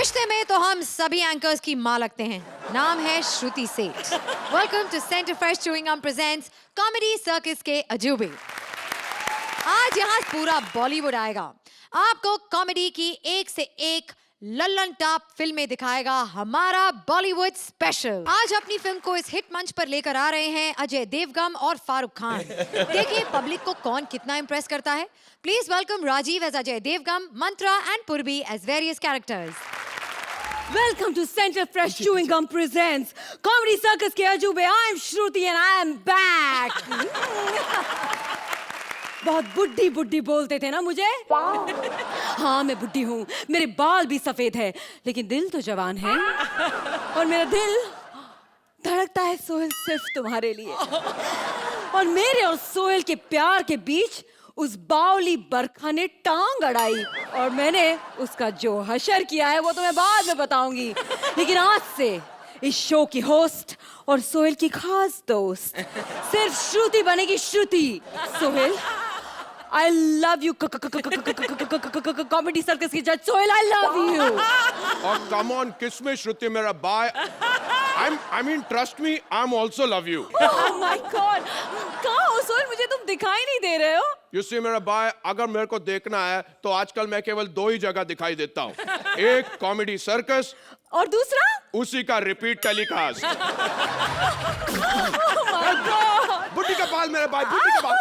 रिश्ते में तो हम सभी एंकर्स की माँ लगते हैं। नाम है Shruti Seth. Welcome to center fresh chewing gum presents comedy circus के अजूबे। आज यहाँ पूरा बॉलीवुड आएगा, आपको कॉमेडी की एक से एक लल्लन टॉप फिल्में दिखाएगा हमारा बॉलीवुड स्पेशल। आज अपनी फिल्म को इस हिट मंच पर लेकर आ रहे हैं अजय देवगन और फारूक खान। देखिए पब्लिक को कौन कितना इम्प्रेस करता है। Please welcome Rajiv as Ajay Devgan, Mantra and Purvi as various characters. Welcome to Center Fresh Chewing Gum presents Comedy Circus के अजूबे। I am Shruti and I am back. बहुत बुड्ढी बुड्ढी बोलते थे ना मुझे। हाँ मैं बुड्ढी हूँ, मेरे बाल भी सफेद है, लेकिन दिल तो जवान है। और मेरा दिल धड़कता है सोहेल सिर्फ तुम्हारे लिए। और मेरे और सोहेल के प्यार के बीच उस बावली बरखा ने टांग अड़ाई और मैंने उसका जो हशर किया है वो तो मैं बाद में बताऊंगी। लेकिन आज से इस शो की होस्ट और सोहेल की खास दोस्त सिर्फ श्रुति बनेगी। Shruti, Sohail I love you comedy circus की जज Sohail, I love you। Oh, come on, kiss me, Shruti, मेरा bye. I mean, trust me, I'm also love you. Oh my God, कहाँ हो सोहेल? मुझे तुम दिखाई नहीं दे रहे हो। You see, मेरा बाय, अगर मेरे को देखना है तो आजकल मैं केवल दो ही जगह दिखाई देता हूँ। एक कॉमेडी सर्कस और दूसरा उसी का repeat telecast. Oh my God, बुड्ढी का बाल मेरा बाय, बुड्ढी का बाल।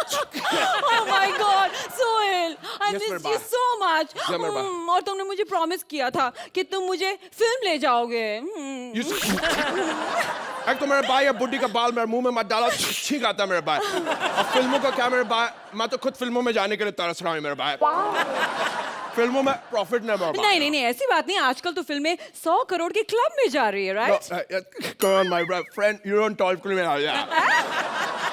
oh my God, Sohail, I Yes, miss मेरे you बाल। so much। Yeah, मेरे बाल। और तुमने मुझे प्रॉमिस किया था कि तुम मुझे फिल्म ले जाओगे। You see- एक तो मेरे बाय या बुड्ढी का बाल मेरे मुंह में मत डालो, छींक आता मेरे बाय। और फिल्मों का क्या मेरे बाय, मैं तो खुद फिल्मों में जाने के लिए तरस रहा हूँ मेरे बाय। फिल्मों में प्रॉफिट नहीं मेरा बाय। नहीं, ऐसी बात नहीं। आजकल तो फिल्में 100 करोड़ के क्लब में जा रही है, right? Come on, my friend, you don't talk to me now, yeah.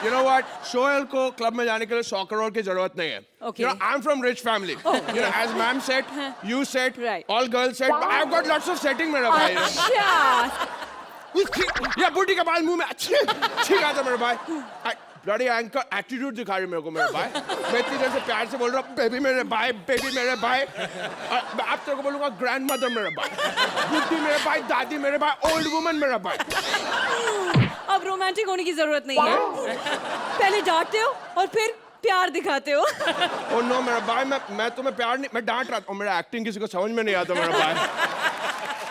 You know what? Sohail को क्लब में जाने के लिए 100 करोड़ की जरूरत नहीं है। Okay. You know, I'm from rich family. You know, as ma'am said, you said, Right. all girls said, but I've got lots of setting मेरा भाई। अच्छा, या बुड्ढी का बाल मुंह में ठीक आता मेरे भाई। ब्लडी एंकर एटीट्यूड दिखा रही मेरे को मेरे भाई। मैं इतनी देर से प्यार से बोल रहा हूँ बेबी मेरे भाई, बेबी मेरे भाई। और अब तेरे को बोलूँगा ग्रैंड मदर मेरे भाई, बुड्ढी मेरे भाई, दादी मेरे भाई, ओल्ड वुमन मेरा भाई। अब रोमांटिक होने की जरूरत नहीं है। पहले डांटते हो और फिर प्यार दिखाते हो। ओ नो मेरा भाई, मैं तुम्हें प्यार नहीं, मैं डांट रहा था। मेरा एक्टिंग किसी को समझ में नहीं आता मेरा भाई।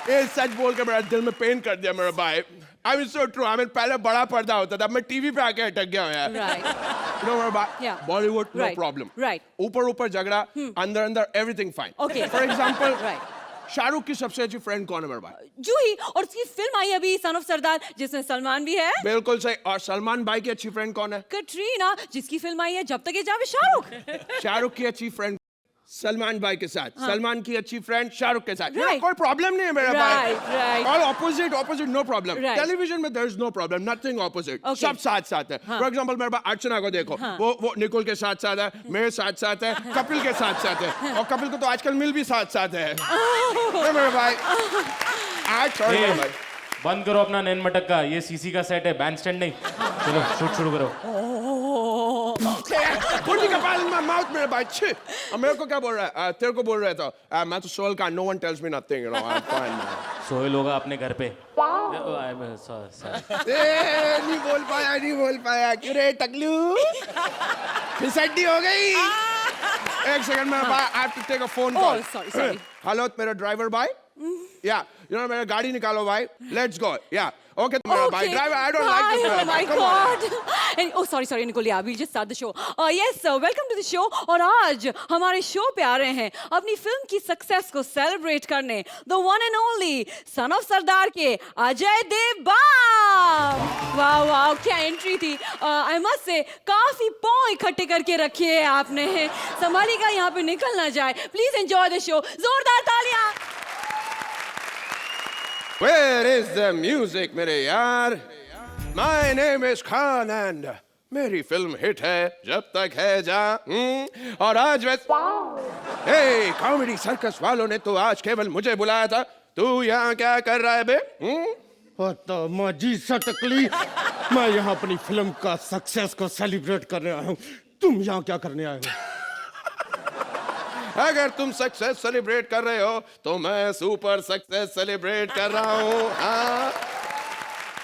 ये सच बोल के मेरा दिल में पेन कर दिया मेरा भाई। I mean so true. I mean पहले बड़ा पर्दा होता था, मैं टीवी पे आके अटक गया हूँ यार। Right. You know मेरा भाई, Yeah. Bollywood no Right. problem. Right. ऊपर झगड़ा, अंदर everything fine. Okay. For example, Right. Shahrukh की सबसे अच्छी फ्रेंड कौन है मेरा भाई? जूही, और उसकी फिल्म आई अभी सन ऑफ सरदार जिसमें सलमान भी है। बिल्कुल सही। और सलमान भाई की अच्छी फ्रेंड कौन है? कटरीना, जिसकी फिल्म आई है जब तक ये जावे शाहरुख। शाहरुख की अच्छी फ्रेंड सलमान भाई के साथ, सलमान की अच्छी फ्रेंड शाहरुख के साथ। Right. कोई प्रॉब्लम नहीं है मेरा भाई। Right. All opposite no problem. Right. Television में there is no problem, nothing opposite. Okay. सब साथ है। For example मेरे भाई अर्चना को देखो, वो निकोल के साथ है, मेरे साथ है, कपिल के साथ है, और कपिल को तो आजकल मिल भी साथ है। मेरे भाई ए, बंद करो अपना नैन मटक का, ये सीसी का सेट है, बैंड स्टैंड नहीं। चलो शूट शुरू करो। बुड्ढी का बाल माउथ मेरे भाई। छी, अब मेरे को क्या बोल रहा है? तेरे को बोल रहा था मैं तो सोहेल का, no one tells me nothing, you know, I'm fine man. Sohail होगा अपने घर पे। नहीं बोल पाया क्यों रे टकलू? फिसड्डी हो गई। एक सेकंड मेरा भाई, I have to take a phone call. Oh, sorry. Hello मेरा ड्राइवर भाई, या मेरा गाड़ी निकालो भाई, लेट्स गो। या ओके मेरा भाई driver, I don't like this. Oh my God. And oh sorry Nicolia, we'll just start the show. Yes sir, welcome to the show. और आज हमारे शो पे आ रहे हैं अपनी फिल्म की सक्सेस को सेलिब्रेट करने the one and only son of सरदार के अजय देवगन। वाह क्या एंट्री थी। I must say काफी पाँव इकट्ठे करके रखे हैं आपने। संभालिएगा यहाँ पे निकल ना जाए। Please enjoy the show. जोरदार तालियां। Where is the music मेरे यार? My name is Khan and मेरी फिल्म हिट है जब तक है जा। और आज हे कॉमेडी सर्कस वालों ने तो आज केवल मुझे बुलाया था, तू यहाँ क्या कर रहा है बे? पता माजी सटकली, मैं यहाँ अपनी फिल्म का सक्सेस को सेलिब्रेट करने आया हूँ। तुम यहाँ क्या करने आए हो? अगर तुम सक्सेस सेलिब्रेट कर रहे हो तो मैं सुपर सक्सेस सेलिब्रेट कर रहा हूँ। हाँ,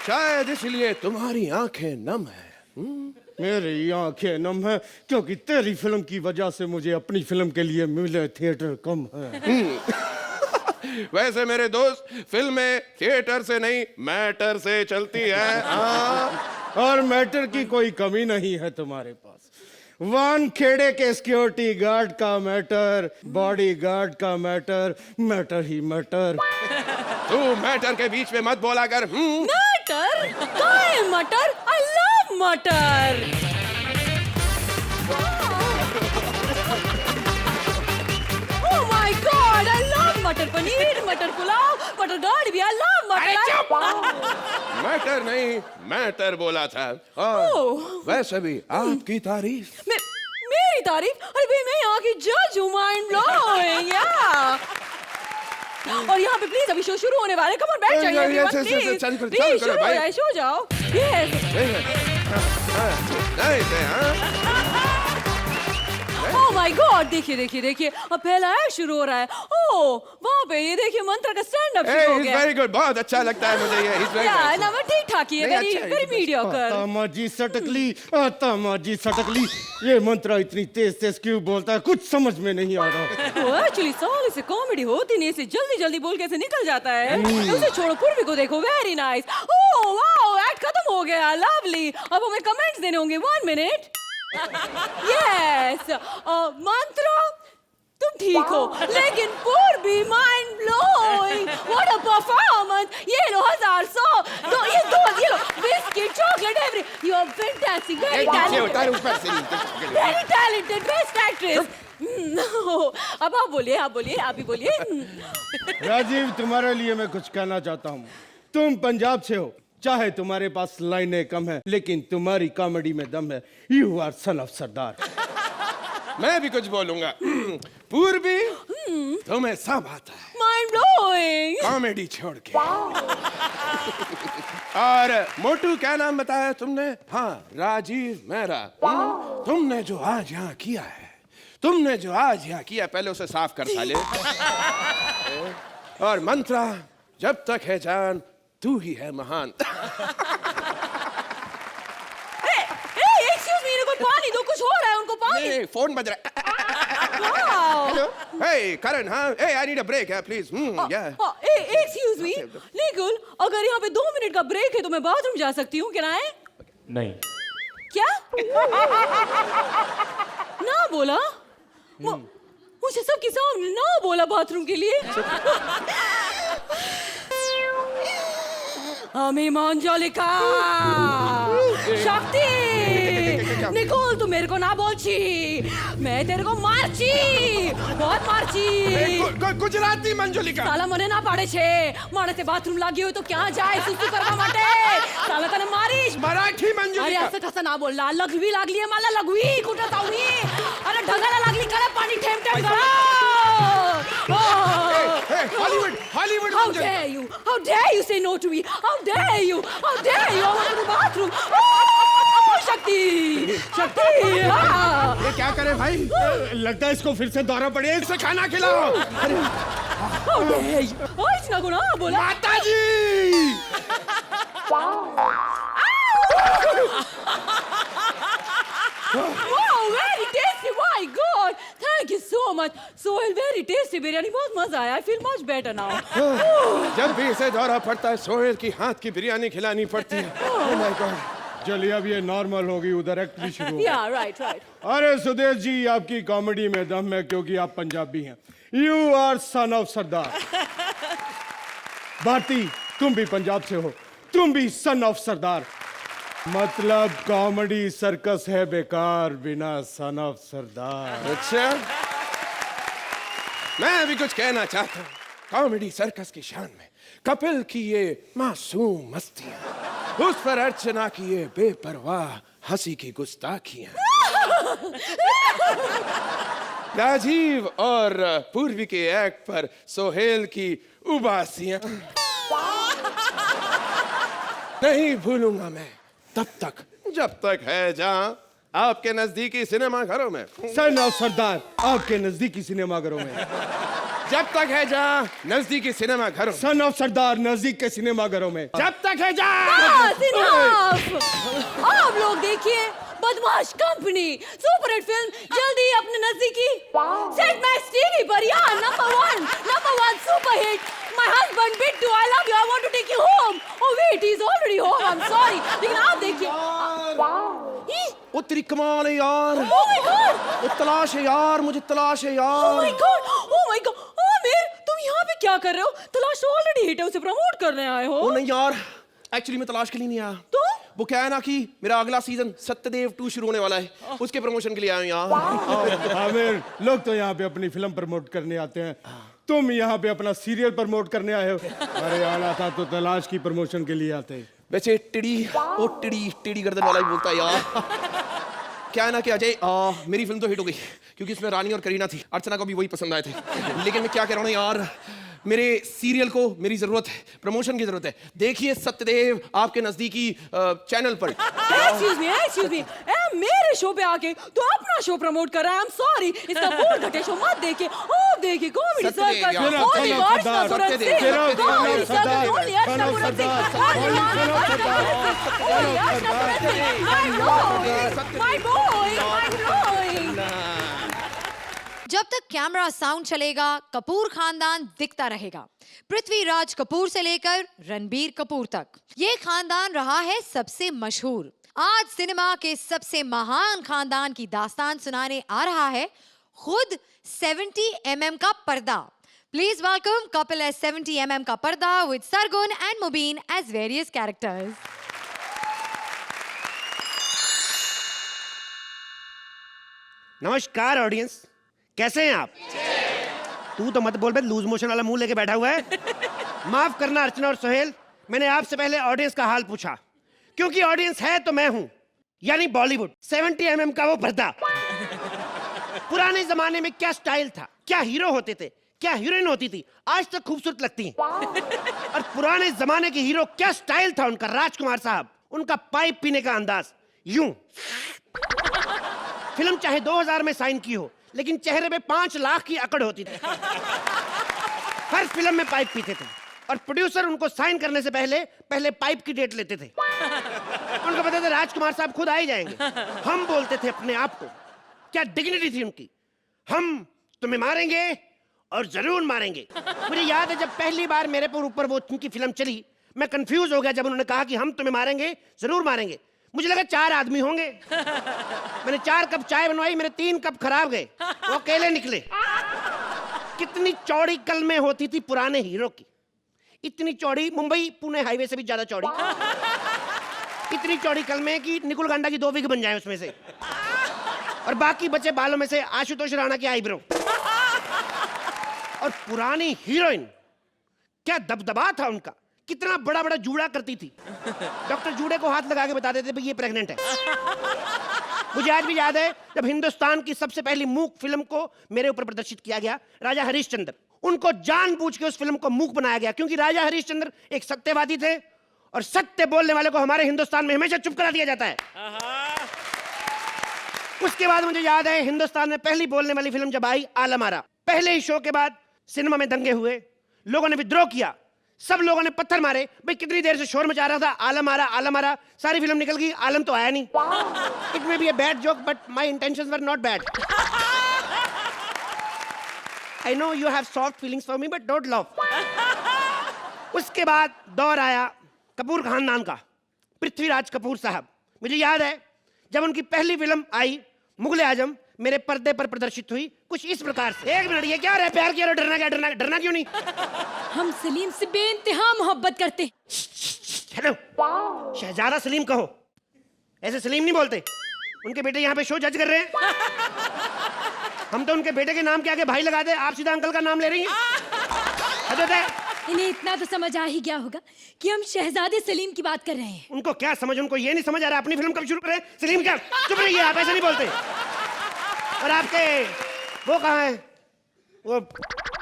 शायद इसलिए तुम्हारी आंखें नम है। मेरी आंखें नम है क्योंकि तेरी फिल्म की वजह से मुझे अपनी फिल्म के लिए मिले थिएटर कम है। वैसे मेरे दोस्त, फिल्में थिएटर से नहीं मैटर से चलती है। हाँ, और मैटर की कोई कमी नहीं है तुम्हारे पास। वन खेड़े के सिक्योरिटी गार्ड का मैटर, बॉडी गार्ड का मैटर, मैटर ही मैटर। तू मैटर के बीच में मत बोला कर। मटर? कहाँ है मटर? आई लव मटर। Oh my God, I love मटर पनीर, मटर पुलाव, मटर गार्ड भी। I love मटर। मैटर नहीं मैटर बोला था। और वैसे भी आपकी तारीफ। मेरी तारीफ? अरे भाई मैं यहाँ की जज हूँ, माइंड ब्लोइंग। और यहाँ पे प्लीज अभी शो शुरू होने वाला है। कम ऑन बैठ जाइए everyone, please. प्लीज शुरू हो जाए, शो जाओ। ओह माय गॉड, देखिए देखिए देखिए, अब पहला एक्ट शुरू हो रहा है। ओह वहाँ पे ये देखिए मंत्र का स्टैंड अप शुरू हो गया। वेरी गुड, बहुत अच्छा लगता है मुझे ये। यार ना ठीक ठाक ही है, वेरी वेरी मीडियोकर। तामाजी सटकली, तामाजी सटकली, ये मंत्र इतनी तेज तेज क्यों बोलता है, कुछ समझ में नहीं आ रहा। एक्चुअली साल से कॉमेडी होती नहीं, इसे जल्दी जल्दी बोल के ऐसे निकल जाता है। उसे छोड़ो, पूर्वी को देखो, very nice. Oh wow, act खत्म हो गया, लवली। अब हमें कमेंट्स देने होंगे, 1 मिनट। यस, मंत्र तुम ठीक हो, लेकिन Purvi mind blowing, what a performance. ये लो 1000 तो ये लो biscuit, chocolate, every, you are fantastic, very talented, best actress. अब आप बोलिए, आप ही बोलिए। राजीव, तुम्हारे लिए मैं कुछ कहना चाहता हूँ। तुम पंजाब से हो, चाहे तुम्हारे पास लाइनें कम है, लेकिन तुम्हारी कॉमेडी में दम है। यू आर सन ऑफ सरदार। मैं भी कुछ बोलूंगा। पूर्वी, तुम्हें सब आता है, माइंड ब्लोइंग। कॉमेडी छोड़ के। और मोटू, क्या नाम बताया तुमने? हाँ, राजीव मेहरा। तुमने जो आज यहाँ किया है, पहले उसे साफ कर साले। और मंत्रा, जब तक है जान तू ही है महान। एक्सक्यूज मी, इनको पानी दो, कुछ हो रहा है उनको पानी। नहीं, फोन बज रहा है। हेलो, हे करण, हाँ, hey I need a break, please. Excuse me, Nikul, अगर यहाँ पे 2 मिनट का ब्रेक है तो मैं बाथरूम जा सकती हूँ, क्या है? नहीं। क्या? ना बोला? मुझे सबके सामने ना बोला बाथरूम के लिए। हमें मंजलिका, शक्ति, निकोल, तू मेरे को ना बोलची, मैं तेरे को मारची, बहुत मारची। गुजराती मंजुलिका। साला मने ना पाड़े छे, माने ते बाथरूम लागी हो तो क्या जाए सुसु करवा माटे, साला तने मारीश। मराठी मंजुलिका। अरे असं कसं ना बोलला, लघवी लागली आहे मला, लघवी कुठं जाऊ मी? अरे ढगाला लागली, करा पाणी ठेम ठेम करा। Hollywood How dare you say no to me? How dare you? I want to the bathroom. Oh, शक्ति। ये क्या करे भाई? लगता है इसको फिर से दौरा पड़े, इसे खाना खिलाओ। How dare you? Oh, इतना गुना बोला। माताजी। Wow, very tasty. My God, thank you so much. Sohail, very tasty biryani, बहुत मजा आया. I feel much better now. जब भी इसे दौरा पड़ता है, सोहेल की हाथ की बिरयानी खिलानी पड़ती है। Oh my God. चलिए, अब ये नॉर्मल होगी, उधर एक्ट भी शुरू हो। Yeah, right. अरे सुदेश जी, आपकी कॉमेडी में दम है क्योंकि आप पंजाबी हैं। यू आर सन ऑफ सरदार। भारती, तुम भी पंजाब से हो, तुम भी सन ऑफ सरदार। मतलब कॉमेडी सर्कस है बेकार बिना सन ऑफ सरदार। अच्छा, मैं भी कुछ कहना चाहता हूँ। कॉमेडी सर्कस की शान में कपिल की ये मासूम मस्तियाँ, उस पर अर्चना की ये बेपरवाह हंसी की गुस्ताखियाँ, राजीव और पूर्वी के एक्ट पर सोहेल की उबासियाँ नहीं भूलूंगा मैं, तब तक जब तक है जहां आपके नजदीकी सिनेमा घरों में। सन ऑफ सरदार आपके नजदीकी सिनेमाघरों में। जब तक है जहां नजदीकी सिनेमा घरों में। सन ऑफ सरदार नजदीक के सिनेमाघरों में। जब तक है जहां। बस, enough! आप लोग देखिए बदमाश कंपनी सुपर हिट फिल्म जल्दी ही अपने नजदीकी सेट मैक्स टीवी पर। यार number one super hit. My husband Bittu, I love you, I want to take you home. Oh wait, he is already home, I am sorry. लेकिन आप देखिए, ओ तेरी कमाल है यार। ओह माय गॉड, ओ तलाश है यार, मुझे तलाश है ओह यार। My God, oh my God. Aamir, तुम यहाँ पे क्या कर रहे हो? तलाश ऑलरेडी हिट है, उसे प्रमोट करने आए हो? ओ नहीं यार, एक्चुअली मैं तलाश के लिए नहीं आया। तो वो क्या है ना कि मेरा अगला सीजन सत्यदेव 2 शुरू होने वाला है, उसके प्रमोशन के लिए आया हूं यार। आमिर, लोग तो यहाँ पे अपनी फिल्म प्रमोट करने आते हैं, तुम यहाँ पे अपना सीरियल प्रमोट करने आए हो। अरे आना था तो तलाश की प्रमोशन के लिए आते। वैसे टेढ़ी गर्दन वाला ही बोलता है यार। क्या है ना कि अजय, मेरी फिल्म तो हिट हो गई क्योंकि इसमें रानी और करीना थी, अर्चना को भी वही पसंद आए थे। लेकिन मैं क्या कह रहा हूँ यार, मेरे सीरियल को मेरी जरूरत है, प्रमोशन की जरूरत है। देखिए सत्यदेव आपके नजदीकी चैनल पर। एक्सक्यूज मी, मेरे शो पे आके तो अपना शो प्रमोट कर रहा है। आई एम सॉरी, इसका बोर्ड घटे शो मत देखिए। ओ देखिए कॉमेडी सत्यदेव सर्कल, यार, ओनली सत्यदेव, अर्चना पुरस्कार, Satyadev, comedy Satyadev, circle, only Archana Satyadev, पुरस्कार, ओनली अर्चना पुरस्कार, माय बॉय। जब तक कैमरा साउंड चलेगा कपूर खानदान दिखता रहेगा। पृथ्वीराज कपूर से लेकर रणबीर कपूर तक ये खानदान रहा है सबसे मशहूर। आज सिनेमा के सबसे महान खानदान की दास्तान सुनाने आ रहा है खुद 70 mm का पर्दा। Please welcome Kapil as 70 mm का पर्दा with Sargun and Mubeen as various characters. नमस्कार ऑडियंस, कैसे हैं आप? तू तो मत बोल बे, लूज मोशन वाला मुंह लेके बैठा हुआ है। माफ करना अर्चना और सोहेल, मैंने आपसे पहले ऑडियंस का हाल पूछा क्योंकि ऑडियंस है तो मैं हूं, यानी बॉलीवुड 70 mm का वो पर्दा। पुराने जमाने में क्या स्टाइल था, क्या हीरो होते थे, क्या हीरोइन होती थी, आज तक खूबसूरत लगती हैं। और पुराने जमाने के हीरो क्या स्टाइल था उनका, राजकुमार साहब, उनका पाइप पीने का अंदाज यूं। फिल्म चाहे 2000 में साइन की हो, लेकिन चेहरे पे 5 लाख की अकड़ होती थी। हर फिल्म में पाइप पीते थे और प्रोड्यूसर उनको साइन करने से पहले पाइप की डेट लेते थे। उनको पता था राजकुमार साहब खुद आ ही जाएंगे। हम बोलते थे अपने आप को, क्या डिग्निटी थी उनकी, हम तुम्हें मारेंगे और जरूर मारेंगे। मुझे याद है जब पहली बार मेरे ऊपर वो उनकी फिल्म चली, मैं कंफ्यूज हो गया जब उन्होंने कहा कि हम तुम्हें मारेंगे जरूर मारेंगे। मुझे लगा 4 आदमी होंगे। मैंने 4 कप चाय बनवाई, मेरे 3 कप खराब गए, वो अकेले निकले। कितनी चौड़ी कलमें होती थी पुराने हीरो की, इतनी चौड़ी, मुंबई पुणे हाईवे से भी ज्यादा चौड़ी। इतनी चौड़ी कलमें कि निकुल गांडा की 2 विग बन जाए उसमें से, और बाकी बचे बालों में से आशुतोष राणा की आईब्रो। और पुरानी हीरोइन, क्या दबदबा था उनका, कितना बड़ा बड़ा जूड़ा करती थी। डॉक्टर जूड़े को हाथ लगा के बता देते भाई ये प्रेग्नेंट है। मुझे आज भी याद है जब हिंदुस्तान की सबसे पहली मूक फिल्म को मेरे ऊपर प्रदर्शित किया गया, राजा हरिश्चंद्र, उनको जानबूझ के उस फिल्म को मूक बनाया गया क्योंकि राजा हरिश्चंद्र एक सत्यवादी थे और सत्य बोलने वाले को हमारे हिंदुस्तान में हमेशा चुप करा दिया जाता है। उसके बाद मुझे याद है हिंदुस्तान में पहली बोलने वाली फिल्म जब आई, आलम आरा। पहले ही शो के बाद सिनेमा में दंगे हुए, लोगों ने विद्रोह किया, सब लोगों ने पत्थर मारे। भाई कितनी देर से शोर मचा रहा था, आलम आ रहा, सारी फिल्म निकल गई, आलम तो आया नहीं। It may be a bad joke but my intentions were not bad. I know you have soft feelings for me but don't love. उसके बाद दौर आया कपूर खानदान का, पृथ्वीराज कपूर साहब। मुझे याद है जब उनकी पहली फिल्म आई मुगले आजम, मेरे पर्दे पर प्रदर्शित हुई कुछ इस प्रकार से। 1 मिनट, ये क्या है, प्यार किया, डरना क्या, डरना क्यों नहीं? हम सलीम से बेइंतहा मोहब्बत करते। हेलो, शहजादा सलीम कहो, ऐसे सलीम नहीं बोलते। उनके बेटे यहाँ पे शो जज कर रहे हैं। हम तो उनके बेटे के नाम के आगे भाई लगा दे, आप सीधा अंकल का नाम ले रही हैं। इन्हें इतना तो समझ आ ही गया होगा कि हम शहजादे सलीम की बात कर रहे हैं। उनको क्या समझ, उनको ये नहीं समझ आ रहा अपनी फिल्म कब शुरू करें। सलीम क्या, चुप रहिए, आप ऐसे नहीं बोलते। और आपके वो कहाँ है, वो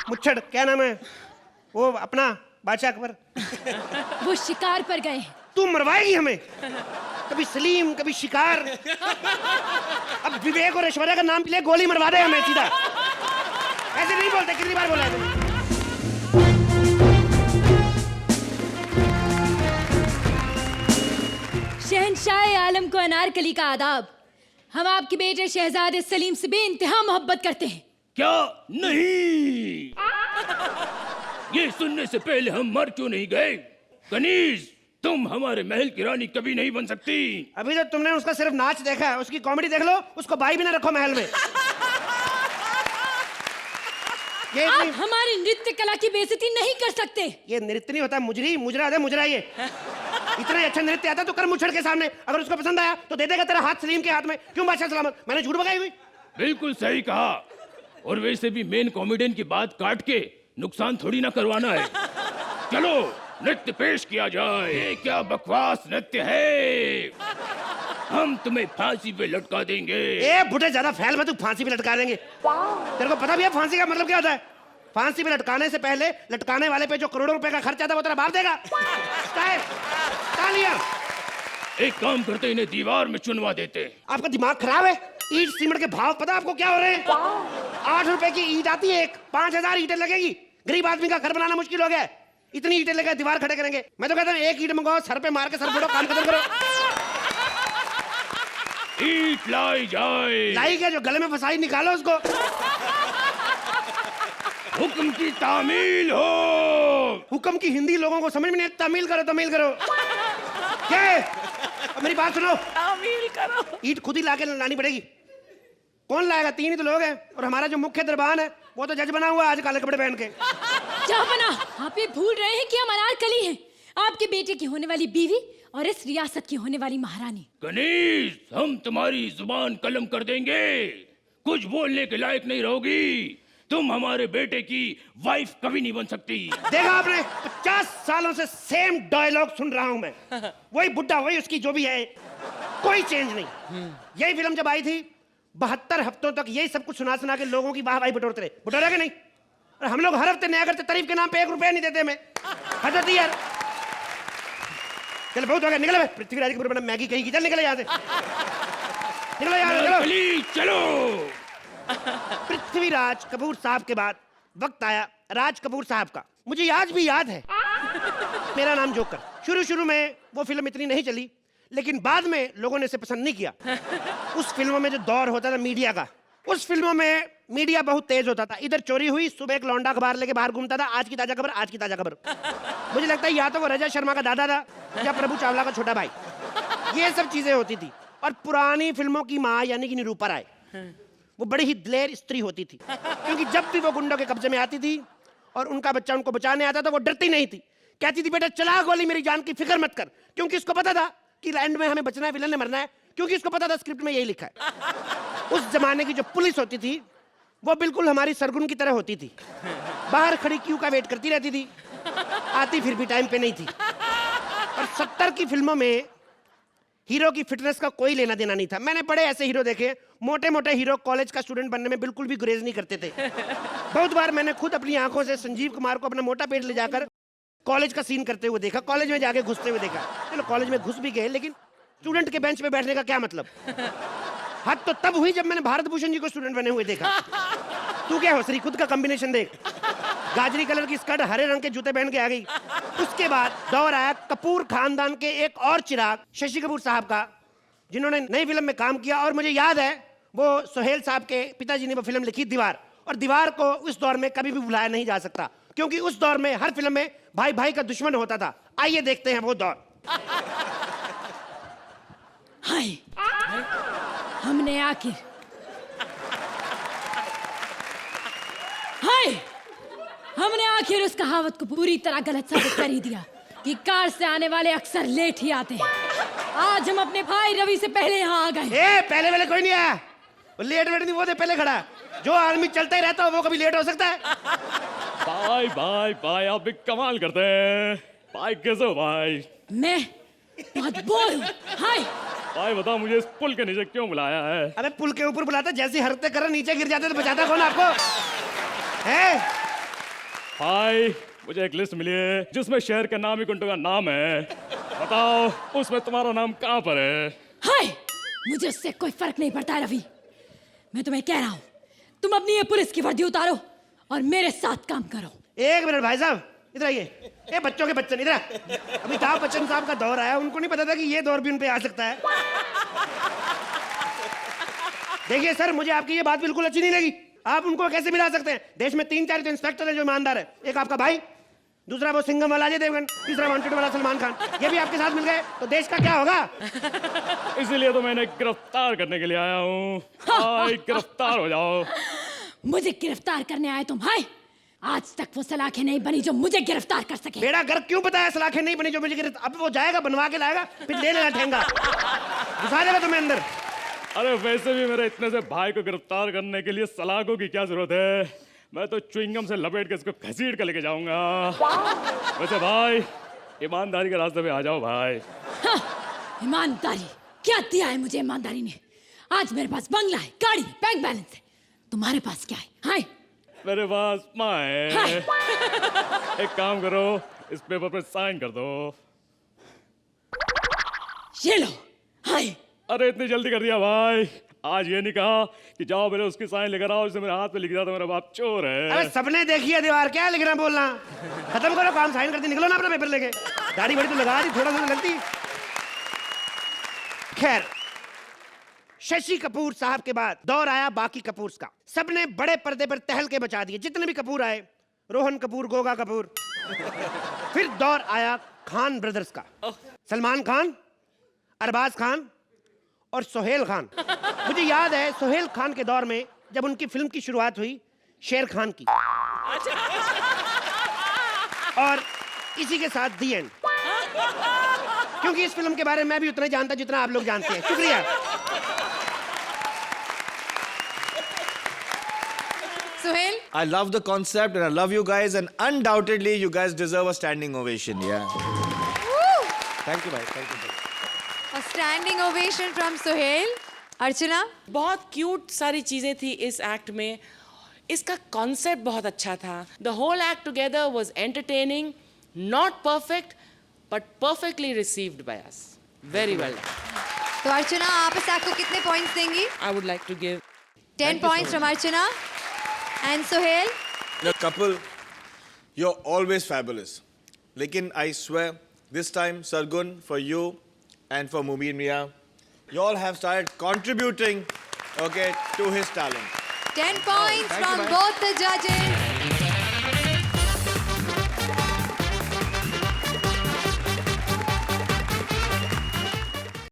मुच्छड़, क्या नाम है वो अपना, बादशाह अकबर? वो शिकार पर गए। तू मरवाएगी हमें? कभी सलीम, कभी शिकार। अब विवेक और ऐश्वर्या का नाम ले, गोली मरवा दे हमें सीधा। ऐसे नहीं बोलते, कितनी बार बोला है तुमने? शहंशाह आलम को अनारकली का आदाब। हम आपके बेटे शहजादे सलीम से बेइंतहा मोहब्बत करते हैं। क्या नहीं? ये सुनने से पहले हम मर क्यों नहीं गए? कनीज, तुम हमारे महल की रानी कभी नहीं बन सकती। अभी तो तुमने उसका सिर्फ नाच देखा है, उसकी कॉमेडी देख लो। उसको बाई भी ना रखो महल में। ये आप हमारी नृत्य कला की बेइज्जती नहीं कर सकते। ये नृत्य नहीं होता, मुजरी, मुजरा है, मुजरा ये। इतना अच्छा नृत्य आता तो कर मुछड़ के सामने। अगर उसको पसंद आया तो दे देगा तेरा हाथ सलीम के हाथ में। क्यों बादशाह सलामत? मैंने झूठ बगाई हुई? बिल्कुल सही कहा। और वैसे भी मेन कॉमेडियन की बात काट के नुकसान थोड़ी ना करवाना है। चलो नृत्य पेश किया जाए। ये क्या बकवास नृत्य है? हम तुम्हें फांसी पे लटका देंगे। ए बुढ़े, ज्यादा फैल मत, तू फांसी पे लटका देंगे। तेरे को पता भी है फांसी का मतलब क्या होता है? फांसी पे लटकाने से पहले लटकाने वाले पे जो करोड़ों रुपए का खर्च आता है वो तेरा बाप देगा। तालियां। एक काम करते, इन्हें दीवार में चुनवा देते। आपका दिमाग खराब है? ईंट सीमेंट के भाव पता आपको क्या हो रहे हैं? 8 रुपए की ईंट आती है एक, 5000 ईंटें लगेगी। गरीब आदमी का घर बनाना मुश्किल हो गया है। इतनी ईंटें लेकर दीवार खड़े करेंगे। मैं तो कहता हूँ एक ईंट मंगाओ, सर पे मार के सर फोड़ो, काम खत्म करो। ईंट लाई जाए। लाई क्या? जो गले में फंसाई निकालो उसको। हुक्म की तामील हो। हुक्म की हिंदी लोगों को समझ में नहीं। तमील करो, तमील करो। क्या है? अब मेरी बात सुनो। तामील करो। ईंट खुद ही लाके लानी पड़ेगी। कौन लाएगा? 3 ही तो लोग हैं। और हमारा जो मुख्य दरबान है वो तो जज बना हुआ है आज काले कपड़े पहन के। क्या बना? आप ये भूल रहे हैं कि हम अनारकली हैं, आपके बेटे की होने वाली बीवी और इस रियासत की होने वाली महारानी। कनीज, हम तुम्हारी जुबान कलम कर देंगे। कुछ बोलने के लायक नहीं रहोगी। तुम हमारे बेटे की वाइफ कभी नहीं बन सकती। देखा आपने? 50 सालों से सेम डायलॉग सुन रहा हूं मैं। वही बुड्ढा, वही उसकी जो भी है, कोई चेंज नहीं। यही फिल्म जब आई थी 72 हफ्तों तक यही सब कुछ सुना सुना के लोगों की वाह वाही बटोरते रहे। बटोरा के नहीं? और हम लोग हर हफ्ते नया करते, तारीफ के नाम पे 1 रुपया नहीं देते हमें। हद होती है यार। चल बहुत हो गया, निकल बे। पृथ्वीराज के पूरे मैगी कहीं की, चल निकले यहाँ से। निकलो यार, निकलो। चलो। पृथ्वीराज कपूर साहब के बाद वक्त आया राज कपूर साहब का। मुझे आज भी याद है, मेरा नाम जोकर। शुरू में वो फिल्म इतनी नहीं चली, लेकिन बाद में लोगों ने इसे पसंद नहीं किया। उस फिल्मों में जो दौर होता था मीडिया का, उस फिल्मों में मीडिया बहुत तेज होता था। इधर चोरी हुई, सुबह एक लौंडा अखबार लेके बाहर घूमता था, आज की ताजा खबर, आज की ताजा खबर। मुझे लगता है या तो वो रजा शर्मा का दादा था या प्रभु चावला का छोटा भाई। ये सब चीजें होती थी। और पुरानी फिल्मों की माँ यानी कि निरूपा राय, वो बड़ी ही दिलेर स्त्री होती थी। क्योंकि जब भी वो गुंडों के कब्जे में आती थी और उनका बच्चा उनको बचाने आता था, वो डरती नहीं थी। कहती थी बेटा चला गोली, मेरी जान की फिक्र मत कर। क्योंकि उसको पता था कि एंड में हमें बचना है, विलन ने मरना है। क्योंकि उसको पता था स्क्रिप्ट में यही लिखा है। उस जमाने की जो पुलिस होती थी वो बिल्कुल हमारी सरगुन की तरह होती थी। बाहर खड़ी क्यू का वेट करती रहती थी, आती फिर भी टाइम पे नहीं थी। और 70 की फिल्मों में हीरो की फिटनेस का कोई लेना देना नहीं था। मैंने बड़े ऐसे हीरो देखे, मोटे मोटे हीरो कॉलेज का स्टूडेंट बनने में बिल्कुल भी गुरेज नहीं करते थे। बहुत बार मैंने खुद अपनी आंखों से संजीव कुमार को अपना मोटा पेट ले जाकर कॉलेज का सीन करते हुए देखा, कॉलेज में जाके घुसते हुए देखा। चलो कॉलेज में घुस भी गए, लेकिन स्टूडेंट के बेंच पे बैठने का क्या मतलब? हद तो तब हुई जब मैंने भारत भूषण जी को स्टूडेंट बने हुए देखा। तू क्या होसरी, खुद का कॉम्बिनेशन देख। गाजरी कलर की स्कर्ट, हरे रंग के जूते पहन के आ गई। उसके बाद दौर आया कपूर खानदान के एक और चिराग शशि कपूर साहब का, जिन्होंने नई फिल्म में काम किया। और मुझे याद है वो सुहेल साहब के पिताजी ने वो फिल्म लिखी दीवार। और दीवार को उस दौर में कभी भी भुलाया नहीं जा सकता, क्योंकि उस दौर में हर फिल्म में भाई भाई का दुश्मन होता था। आइए देखते हैं वो दौर। हाय, हमने आखिर उस कहावत को पूरी तरह गलत साबित कर ही दिया कि कार से आने वाले अक्सर लेट ही आते हैं। आज हम अपने भाई रवि से पहले यहाँ आ गए। पहले वाले कोई नहीं आया, वो लेट वेट नहीं, वो पहले खड़ा। जो आदमी चलता ही रहता है वो कभी लेट हो सकता है? बाय बाय बाय, आप भी कमाल करते हैं। बाय कैसे हो भाई? मैं बहुत बोर हूँ। हाय भाई बताओ, मुझे इस पुल के नीचे क्यों बुलाया है? अबे पुल के ऊपर बुलाता, जैसी हरकतें कर रहे नीचे गिर जाते तो बचाता कौन आपको? है भाई मुझे एक लिस्ट मिली है जिसमें शहर का नाम ही गुंडों का नाम है। बताओ उसमें तुम्हारा नाम कहाँ पर है? हाय, मुझे उससे कोई फर्क नहीं पड़ता रवि। मैं तुम्हें कह रहा हूँ, तुम अपनी ये पुलिस की वर्दी उतारो और मेरे साथ काम करो। एक मिनट भाई साहब, इधर आइए। ये बच्चों के बच्चन इधर आ। अमिताभ बच्चन साहब का दौर आया, उनको नहीं पता था कि ये दौर भी उन पे आ सकता है। देखिए सर, मुझे आपकी ये बात बिल्कुल अच्छी नहीं लगी। आप उनको कैसे मिला सकते हैं? देश में 3-4 तो इंस्पेक्टर है जो ईमानदार है। एक आपका भाई, दूसरा वो सिंघम वाला अजय देवगन, तीसरा वांटेड वाला सलमान खान। ये भी आपके साथ मिल गए तो देश का क्या होगा? इसीलिए तो मैंने गिरफ्तार करने के लिए आया हूँ। हाय, गिरफ्तार हो जाओ। मुझे गिरफ्तार करने आए तुम? हाय, आज तक वो सलाखें नहीं बनी जो मुझे गिरफ्तार कर सके। बेड़ा गर्क क्यों बताया? सलाखें नहीं बनी जो मुझे गिरफ्तार। अब वो जाएगा, बनवा के लाएगा, फिर ले लेना ठेंगा, घुसा देगा तुम्हें अंदर। अरे वैसे भी मेरे इतने से भाई को गिरफ्तार करने के लिए सलाखों की क्या जरूरत है? मैं तो च्युइंगम से लपेट के इसको घसीट कर लेके जाऊंगा। वैसे भाई, ईमानदारी के रास्ते पे आ जाओ भाई। हाँ, ईमानदारी क्या दिया है मुझे ईमानदारी ने? आज मेरे पास बंगला है, गाड़ी, बैंक बैलेंस है। तुम्हारे पास क्या है? हाय, मेरे पास माँ है। हाय। एक काम करो, इस पेपर पे साइन कर दो। ये लो। हाय, अरे इतनी जल्दी कर दिया भाई। आज ये नहीं कहा कि जाओ मेरे उसकी साइन लेकर आओ, उसने मेरे हाथ पे लिख दिया तो मेरा बाप चोर है। अरे सबने देखी है दीवार, क्या लिखना बोलना? खत्म करो काम, साइन करके निकलो ना अपना पेपर लेके। दाढ़ी बड़ी तो लगा दी, थोड़ा सा लगती। खैर, शशि कपूर साहब के बाद दौर आया बाकी कपूर्स का। सबने बड़े पर्दे पर तहलके बचा दिए, जितने भी कपूर आए, रोहन कपूर, गोगा कपूर। फिर दौर आया खान ब्रदर्स का। सलमान खान, अरबाज खान और सोहेल खान। मुझे याद है सोहेल खान के दौर में जब उनकी फिल्म की शुरुआत हुई शेर खान की, और इसी के साथ दी एंड। क्योंकि इस फिल्म के बारे में मैं भी उतना ही जानता जितना आप लोग जानते हैं। शुक्रिया। Suhail, I love the concept and I love you guys, and undoubtedly you guys deserve a standing ovation. Yeah. Thank you भाई, thank you. a standing ovation from Suhel. Archana, बहुत क्यूट सारी चीजें थी इस एक्ट में। इसका कॉन्सेप्ट बहुत अच्छा था। The whole act together was entertaining, not perfect but perfectly received by us. Very well. तो अर्चना, आप इस एक्ट को कितने पॉइंट्स देंगी? I would like to give 10 points from Archana. And Sohail? The couple, you're always fabulous. Lekin I swear, this time, Sargun, for you and for Mubin Mia, you all have started contributing, okay, to his talent. 10 points from both the judges.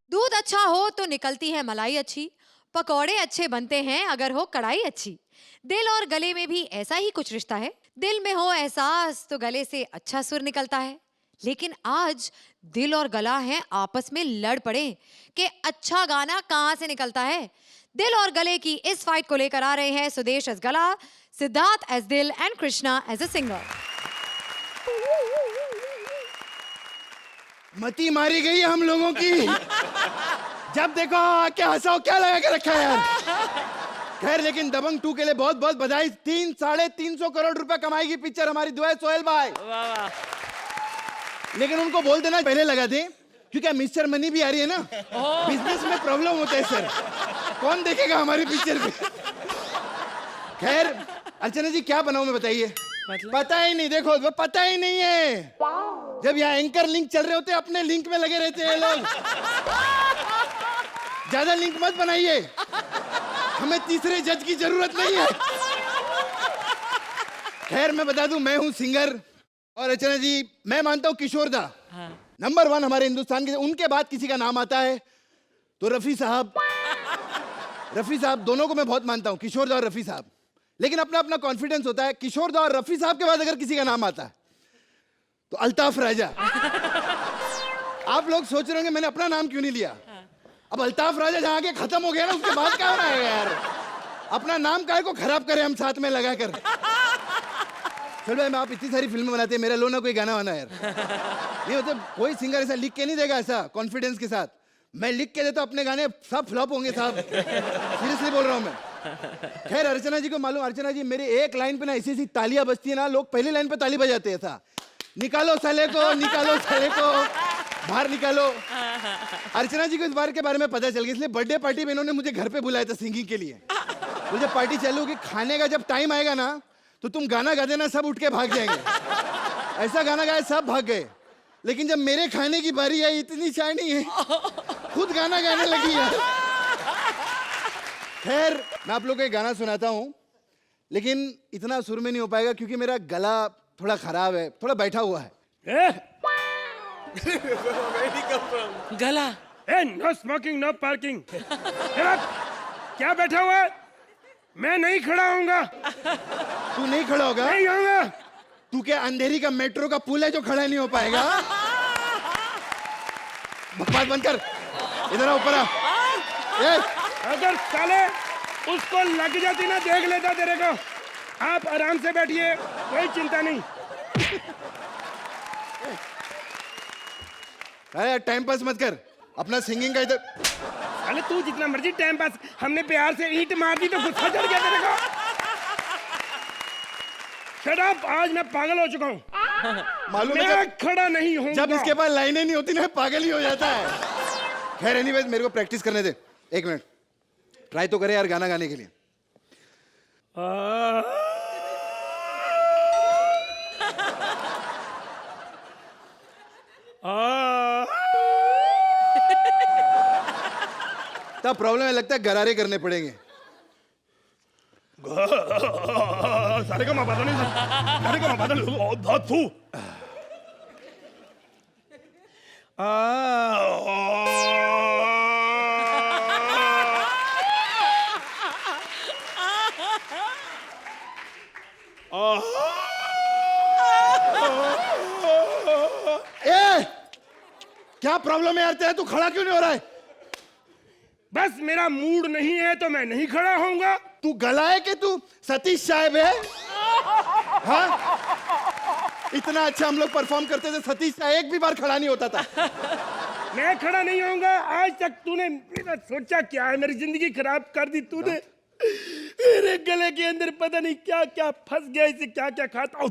दूध अच्छा हो तो निकलती है मलाई अच्छी, पकौड़े अच्छे बनते हैं अगर हो कढ़ाई अच्छी। दिल और गले में भी ऐसा ही कुछ रिश्ता है। दिल में हो एहसास तो गले से अच्छा सुर निकलता है। लेकिन आज दिल और गला हैं आपस में लड़ पड़े कि अच्छा गाना कहां से निकलता है। दिल और गले की इस फाइट को लेकर आ रहे हैं सुदेश एज गला, सिद्धार्थ एज दिल and Krishna as a singer. मती मारी गई है हम लोगों की। जब देखो क्या हंसाओ, क्या लगा के रखा है यार। खैर, लेकिन दबंग 2 के लिए बहुत बहुत बधाई। 300-350 करोड़ रुपए कमाएगी पिक्चर, हमारी दुआ है सोहेल भाई। लेकिन उनको बोल देना पहले लगा दे, क्योंकि मिस्टर मनी भी आ रही है ना। बिजनेस में प्रॉब्लम होता है सर, कौन देखेगा हमारी पिक्चर पे। खैर अर्चना जी, क्या बनाऊं मैं बताइए? पता ही नहीं, देखो वो पता ही नहीं है। जब यहाँ एंकर लिंक चल रहे होते हैं अपने लिंक में लगे रहते हैं लोग। ज्यादा लिंक मत बनाइए, हमें तीसरे जज की जरूरत नहीं है। खैर मैं बता दूं, मैं हूं सिंगर, और अर्चना जी मैं मानता हूं किशोर दा नंबर 1 हमारे हिंदुस्तान के। उनके बाद किसी का नाम आता है तो रफी साहब। रफी साहब दोनों को मैं बहुत मानता हूं, किशोर दा और रफी साहब। लेकिन अपना अपना कॉन्फिडेंस होता है। किशोर दा और रफी साहब के बाद अगर किसी का नाम आता है तो अल्ताफ राजा। आप लोग सोच रहे होंगे मैंने अपना नाम क्यों नहीं लिया। अब अल्ताफ राजा जहां आके खत्म हो गया ना, उसके बाद क्या होना है यार। अपना नाम काहे को खराब करें हम साथ में लगाकर। चलो भाई, मैं आप इतनी सारी फिल्में बनाते हैं, मेरा लो ना कोई गाना वाना यार। ये मतलब कोई सिंगर ऐसा लिख के नहीं देगा ऐसा कॉन्फिडेंस के साथ। मैं लिख के देता अपने गाने सब फ्लॉप होंगे साहब, सीरियसली बोल रहा हूँ मैं। खैर अर्चना जी को मालूम, अर्चना जी मेरी एक लाइन पे ना ऐसी ऐसी तालियां बजती है ना, लोग पहली लाइन पे ताली बजाते हैं। ऐसा निकालो साले को, निकालो साले को। बाहर निकालो। अर्चना जी को इस बार के बारे में पता चल गया, इसलिए बर्थडे पार्टी में इन्होंने मुझे घर पे बुलाया था सिंगिंग के लिए। मुझे पार्टी चालू होगी, खाने का जब टाइम आएगा ना तो तुम गाना गा देना, सब उठ के भाग जाएंगे। ऐसा गाना गाया सब भाग गए, लेकिन जब मेरे खाने की बारी आई इतनी शानी है, खुद गाना गाने लगी है। खैर मैं आप लोगों को एक गाना सुनाता हूँ, लेकिन इतना सुर में नहीं हो पाएगा क्योंकि मेरा गला थोड़ा खराब है, थोड़ा बैठा हुआ है। गला नो स्मोकिंग नो पार्किंग। क्या बैठा हुआ है? मैं नहीं खड़ा होऊंगा। तू नहीं खड़ा होगा? नहीं होऊंगा। तू क्या अंधेरी का मेट्रो का पुल है जो खड़ा नहीं हो पाएगा? बकवास बंद कर, इधर आ, ऊपर आ। अगर साले उसको लग जाती ना, देख लेता तेरे को। आप आराम से बैठिए, कोई चिंता नहीं। अरे टाइम पास मत कर, अपना सिंगिंग का इधर। अरे तू जितना मर्जी टाइम पास, हमने प्यार से ईंट मार दी तो गुस्सा चढ़ गया तेरे को। शट अप, आज मैं पागल हो चुका हूँ। मालूम है मैं खड़ा नहीं हूँ। जब इसके पास लाइनें नहीं होती ना पागल ही हो जाता है। खैर एनीवेज मेरे को प्रैक्टिस करने दे, एक मिनट ट्राई तो करे यार गाना गाने के लिए। तब प्रॉब्लम है, लगता है गरारे करने पड़ेंगे। सारे का मापा नहीं, सारे का मापा बहुत फू। ए, क्या प्रॉब्लम है यार तेरा, तू खड़ा क्यों नहीं हो रहा है? बस मेरा मूड नहीं है तो मैं नहीं खड़ा होऊंगा। तू गला है कि तू सतीश साहब है? हाँ, इतना अच्छा हम लोग परफॉर्म करते थे, सतीश साहब एक भी बार खड़ा नहीं होता था। मैं खड़ा नहीं होऊंगा। आज तक तूने मेरा सोचा क्या है? मेरी जिंदगी खराब कर दी तूने। मेरे गले के अंदर पता नहीं क्या क्या फंस गया, इसे क्या क्या खाता हूँ।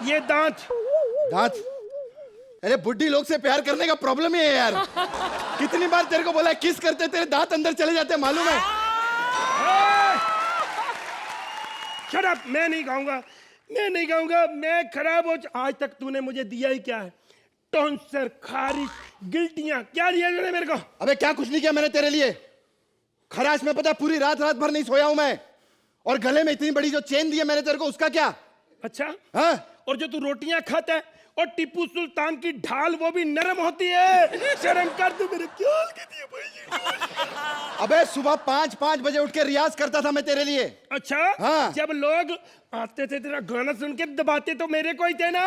ये दांत दांत? अरे बुड्ढी लोग से प्यार करने का प्रॉब्लम ही है यार। कितनी बार तेरे को बोला किस करते, तेरे दांत अंदर चले जाते हैं, मालूम है? शट अप, मैं नहीं गाऊंगा, मैं नहीं गाऊंगा। मैं खराब हो। आज तक तूने मुझे दिया ही क्या है? टॉन्सर, खारिश, गिल्टियां, क्या दिया तूने मेरे को? अबे क्या कुछ नहीं किया मैंने तेरे लिए। खराश में पता पूरी रात रात भर नहीं सोया हूं मैं, और गले में इतनी बड़ी जो चेन दी है मैंने तेरे को, उसका क्या? अच्छा हाँ? और जो तू रोटियां खाता है और टीपू सुल्तान की ढाल वो भी नरम होती है। शर्म कर, तू मेरे ख्याल के दिए भाई। अबे सुबह 5-5 बजे उठ के रियाज करता था मैं तेरे लिए। अच्छा हाँ। जब लोग आते थे तेरा गाना सुन के दबाते तो मेरे को ही थे ना।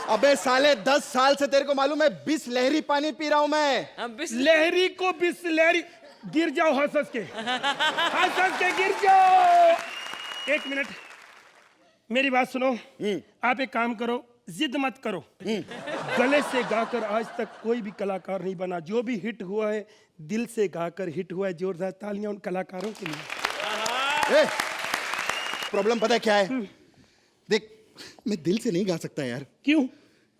अबे साले 10 साल से तेरे को मालूम है बिसलहरी पानी पी रहा हूं मैं। लहरी को बिसलहरी। गिर जाओ हंस के, हंस के गिर जाओ। एक मिनट मेरी बात सुनो। आप एक काम करो, जिद मत करो। गले से गाकर आज तक कोई भी कलाकार नहीं बना। जो भी हिट हुआ है दिल से गाकर हिट हुआ है। जोरदार तालियां उन कलाकारों के लिए। प्रॉब्लम पता है क्या है? देख मैं दिल से नहीं गा सकता यार। क्यों?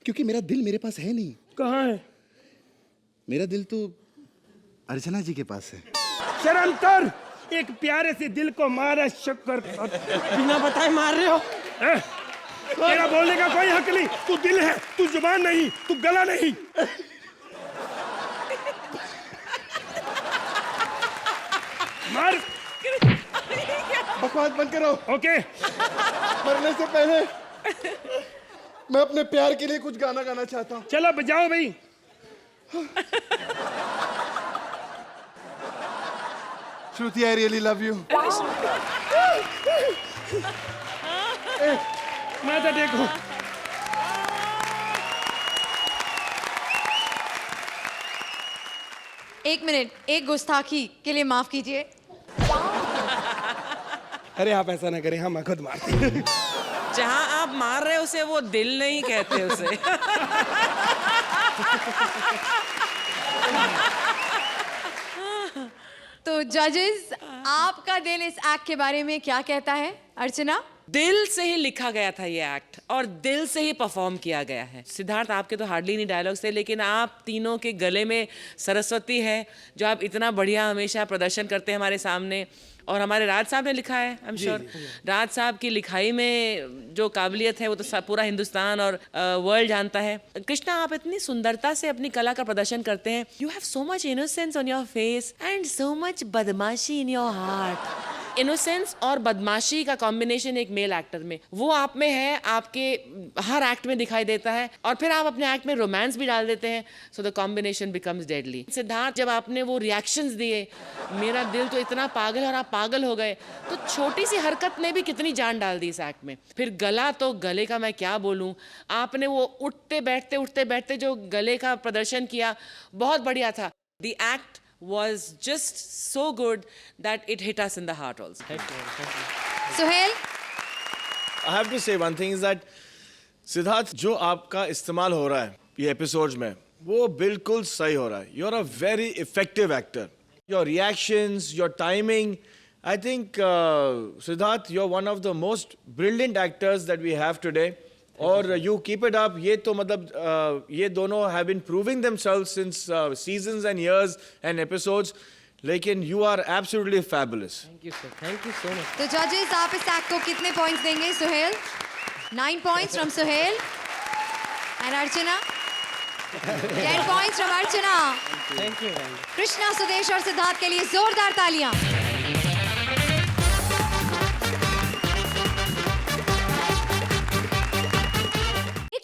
क्योंकि मेरा दिल मेरे पास है नहीं। कहाँ है? मेरा दिल तो अर्चना जी के पास है। शर्म कर, एक प्यारे से दिल को मारा शक्कर बिना बताए मार रहे हो। तेरा बोलने का कोई हक नहीं। तू दिल है, तू जुबान नहीं, तू गला नहीं। मार। बकवास बंद करो। ओके। मरने से पहले मैं अपने प्यार के लिए कुछ गाना गाना चाहता हूँ। चलो बजाओ भाई। श्रुति, I really love you. माथा देखो। एक मिनट, एक गुस्ताखी के लिए माफ कीजिए। अरे आप ऐसा ना करें, हम खुद मारते हैं। जहां आप मार रहे हो उसे वो दिल नहीं कहते उसे। तो जजेस, आपका दिल इस एक्ट के बारे में क्या कहता है? अर्चना? दिल से ही लिखा गया था ये एक्ट और दिल से ही परफॉर्म किया गया है। सिद्धार्थ, आपके तो हार्डली नहीं डायलॉग्स थे, लेकिन आप तीनों के गले में सरस्वती है जो आप इतना बढ़िया हमेशा प्रदर्शन करते हैं हमारे सामने। और हमारे राज साहब ने लिखा है, आई एम श्योर राज साहब की लिखाई में जो काबिलियत है वो तो पूरा हिंदुस्तान और वर्ल्ड जानता है। कृष्णा, आप इतनी सुंदरता से अपनी कला का प्रदर्शन करते हैं। You have so much innocence on your face and so much बदमाशी इन योर हार्ट। इनोसेंस और बदमाशी का कॉम्बिनेशन एक मेल एक्टर में, वो आप में है, आपके हर एक्ट में दिखाई देता है। और फिर आप अपने एक्ट में रोमांस भी डाल देते हैं, so the combination becomes deadly. Siddharth, जब आपने वो रिएक्शंस दिए, मेरा दिल तो इतना पागल और आप पागल हो गए, तो छोटी सी हरकत ने भी कितनी जान डाल दी इस एक्ट में। फिर गला, तो गले का मैं क्या बोलूं, आपने वो उठते बैठते जो गले का प्रदर्शन किया, बहुत बढ़िया था। The act was just so good that it hit us in the heart also. Suhail, I have to say one thing is that Siddharth, जो आपका इस्तेमाल हो रहा है ये एपिसोड्स में, वो बिल्कुल सही हो रहा है। You are a very effective actor. Your reactions, your timing, I think Siddharth, you are one of the most brilliant actors that we have today. और यू कीप इट अप। ये तो मतलब ये दोनों have been proving themselves since seasons and years and episodes, लेकिन you are absolutely fabulous. Thank you sir, thank you so much. तो जजेस, आप इस एक्ट को कितने पॉइंट्स देंगे? Suhail, 9 points from Suhail and Archana, 10 points from Archana. Thank you. Krishna, Sudesh और सिद्धार्थ के लिए जोरदार तालियां।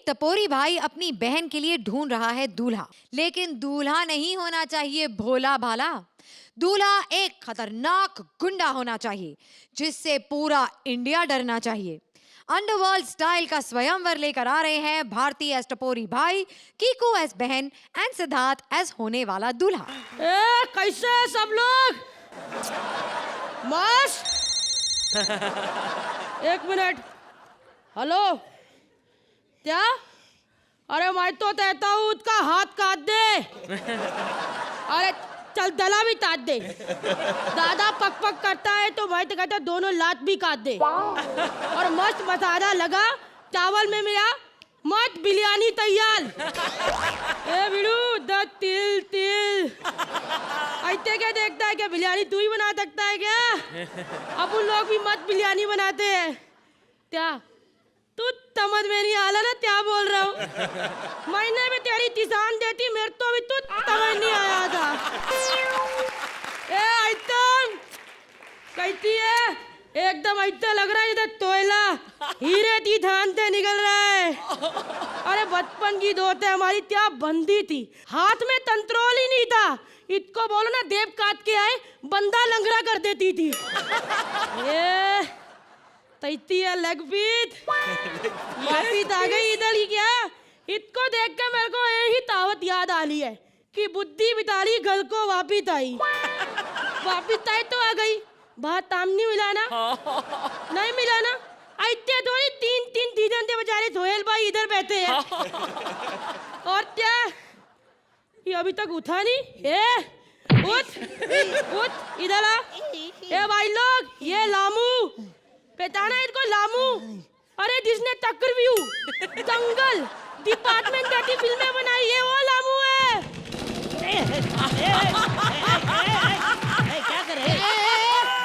टपोरी भाई अपनी बहन के लिए ढूंढ रहा है दूल्हा, लेकिन दूल्हा नहीं होना चाहिए भोला भाला। दूल्हा एक खतरनाक गुंडा होना चाहिए जिससे पूरा इंडिया डरना चाहिए। अंडरवर्ल्ड स्टाइल का स्वयंवर लेकर आ रहे हैं भारती एस टपोरी भाई, कीकू एस बहन एंड सिद्धार्थ एस होने वाला दूल्हा। कैसे है सब लोग? मस्त। एक मिनट, हेलो, क्या? अरे मैं तो कहता हूँ उसका हाथ काट दे। अरे चल दला भी काट दे। दादा पक पक करता है तो मैं तो कहता दोनों लात भी काट दे। और मस्त मसाला लगा चावल में मेरा, मस्त बिरयानी तैयार। ए बिड़ू, द तिल तिल। ऐसे क्या देखता है, क्या बिरयानी तू ही बना सकता है क्या? अपन लोग भी मस्त बिरयानी बनाते हैं क्या? तू समझ में नहीं आला ना क्या बोल रहा हूँ। मैंने भी तेरी किसान देती, मेरे तो भी तू समझ नहीं आया था। ए आइटम कैसी है? एकदम ऐसा लग रहा है इधर तोयला हीरे की धान से निकल रहा है। अरे बचपन की दोस्त है हमारी, क्या बंदी थी, हाथ में तंत्रोल ही नहीं था। इसको बोलो ना देव काट के आए, बंदा लंगड़ा कर देती थी। ये तैती है लेग पीस, वापिस आ गई इधर ही क्या? इसको देख के मेरे को यही तावत याद आ रही है कि बुद्धि बिताली गल को वापिस आई। वापिस आई तो आ गई, बाहर ताम नहीं मिला ना? नहीं मिला ना? ऐसे थोड़ी 3 सीजन से बेचारे सोहेल भाई इधर बैठे हैं। और क्या ये अभी तक उठा नहीं? उठ इधर आ। ए भाई लोग, ये लामू पहचाना इसको? लामू, अरे जिसने चक्रव्यूह, दंगल, डिपार्टमेंट जैसी फिल्में बनाई है, वो लामू है। क्या करे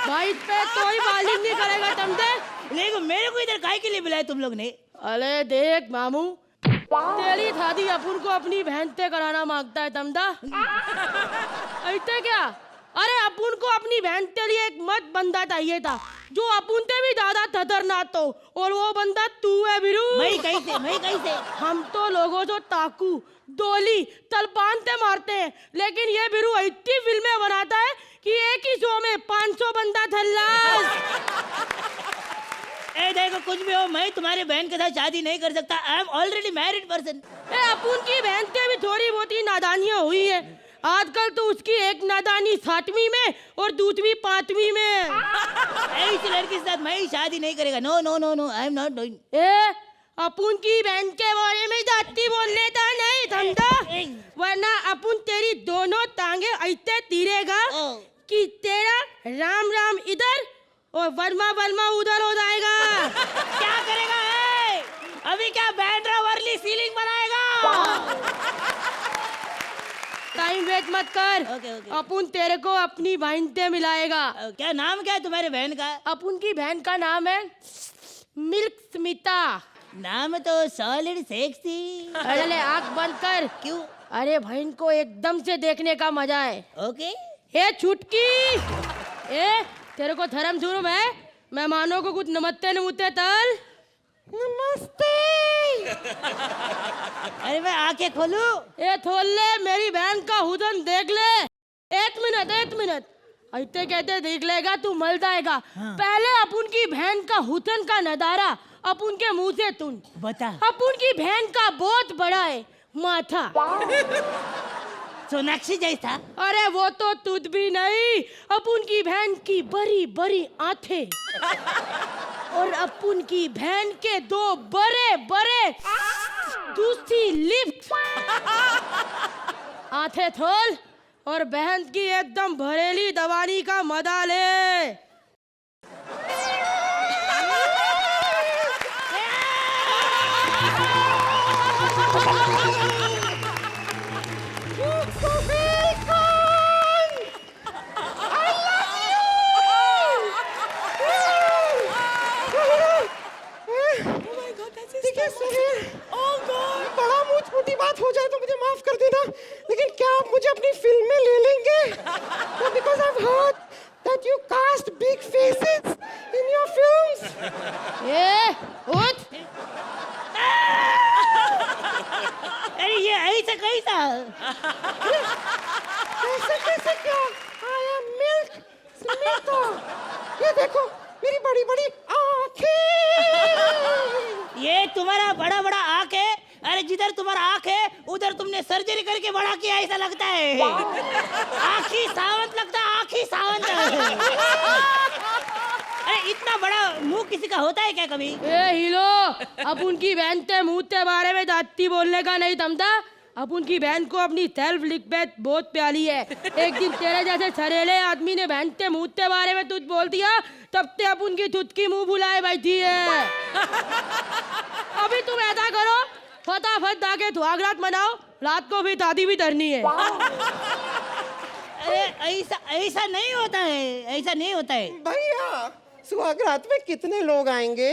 भाई, पे कोई मालिक नहीं करेगा समझे? लेकिन मेरे को इधर काहे के लिए बुलाया तुम लोग ने? अरे देख मामू, तेरी शादी अपन को अपनी बहन से कराना मांगता है समझा? ऐसे क्या? अरे अपन को अपनी बहन के लिए एक मस्त बंदा चाहिए था जो अपन से भी ज्यादा खतरनाक हो, और वो बंदा तू है बिरू। मैं कैसे? हम तो लोगों को ताकू, डोली, तलपान से मारते हैं, लेकिन ये बिरू ऐसी फिल्में बनाता है कि एक ही शो में 500 बंदा थल्लास। ए देखो, कुछ भी हो, मैं तुम्हारी बहन के साथ शादी नहीं कर सकता। I am already married person. अपन की बहन से भी थोड़ी बहुत ही नादानियां हुई है। आजकल तो उसकी एक नादानी 7वीं में और दूसरी 5वीं में। इस लड़की के साथ मैं शादी नहीं करेगा। No no no no, I am not doing. अपन की बहन के बारे में जाती बोलने का नहीं समझा, वरना अपन तेरी दोनों टांगे ऐसे तीरेगा कि तेरा राम राम इधर और वर्मा वर्मा उधर हो जाएगा। क्या करेगा है? अभी क्या बैंड्रा वर्ली सीलिंग बनाएगा? टाइम वेस्ट मत कर। अपुन तेरे को अपनी बहन से मिलाएगा। क्या नाम क्या है तुम्हारे बहन का? अपुन की बहन का नाम है मिल्क स्मिता। नाम तो सॉलिड सेक्सी। अरे आँख बंद कर। क्यों? अरे बहन को एकदम से देखने का मजा है। ओके। ए छुटकी, ए तेरे को धर्म जुर्म है? मेहमानों को कुछ नमस्ते नमस्ते तल। नमस्ते। अरे मैं आंखें खोलू? ए खोल ले, मेरी बहन का हुसन देख ले। एक मिनट ऐसे कहते देख लेगा तू मल जाएगा। हाँ। पहले अपुन की बहन का हुसन का नजारा अपुन के मुंह से सुन। बता। अपुन की बहन का बहुत बड़ा है माथा, सोनाक्षी जैसा। अरे वो तो तुझ भी नहीं, अपुन की बहन की बड़ी बड़ी आंखें और अपुन की बहन के दो बड़े बड़े दूसरी लिप्स। आंखें खोल और बहन की एकदम भरेली दवानी का मजा ले। बड़ा मुंह छोटी बात हो जाए तो मुझे माफ कर देना, लेकिन क्या आप मुझे अपनी फिल्म में ले लेंगे? Because I've heard that you cast big faces in your films. ए, उठ! अरे ये ऐसा कैसा? कैसे क्या? I am Milk Smita. ये देखो मेरी बड़ी बड़ी आँखें। ये तुम्हारा बड़ा बड़ा आँख है। अरे जिधर तुम्हारा आँख है उधर तुमने सर्जरी करके बड़ा किया ऐसा लगता है। आँखी सावंत लगता है, आँखी सावंत। अरे इतना बड़ा मुंह किसी का होता है क्या कभी? ए हीरो, अब उनकी बहन के मुंह के बारे में जाती बोलने का नहीं समझा। अब उनकी बहन को अपनी सेल्फ रिस्पेक्ट बहुत प्यारी है। एक दिन तेरे जैसे सरेले आदमी ने बहन के मुंह के बारे में तुझ बोल दिया, तब से अब उनकी चुटकी मुंह बुलाए बैठी है। अभी तुम ऐसा करो, फटाफट जाके सुहागरात मनाओ, रात को भी शादी भी करनी है। अरे ऐसा नहीं होता है, ऐसा नहीं होता है भैया। सुहागरात में कितने लोग आएंगे?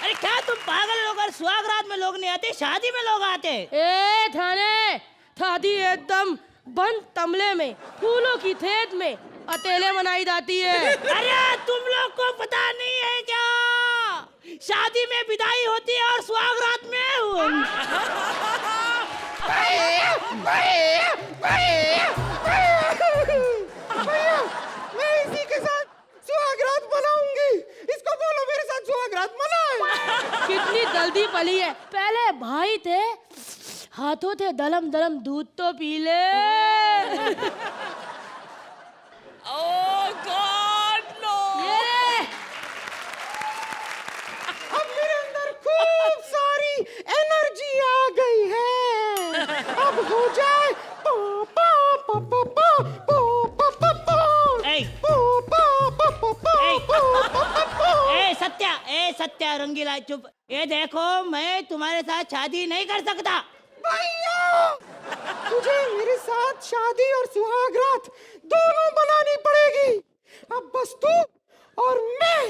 अरे क्या तुम पागल लोग? सुहागरात में लोग नहीं आते, शादी में लोग आते। ए थाने, शादी एकदम बंद तमले में, फूलों की खेत में अकेले मनाई जाती है। अरे तुम लोग को पता नहीं है क्या? शादी में विदाई होती है और सुहागरात में मैं इसी के साथ सुहागरात मनाऊंगी। इसको बोलो मेरे साथ सुहागरात मनाए। कितनी जल्दी पली है। पहले भाई थे, हाथों थे दलम दलम, दूध तो पी ले। Oh God, no! अब मेरे अंदर खूब सारी एनर्जी आ गई है। अब हो जाए पा पा पा पा पा पा पा पा ए सत्या रंगीला चुप। ये देखो मैं तुम्हारे साथ शादी नहीं कर सकता। भैया, तुझे मेरे साथ शादी और सुहागरात दोनों बनानी पड़ेगी। अब बस तू और मैं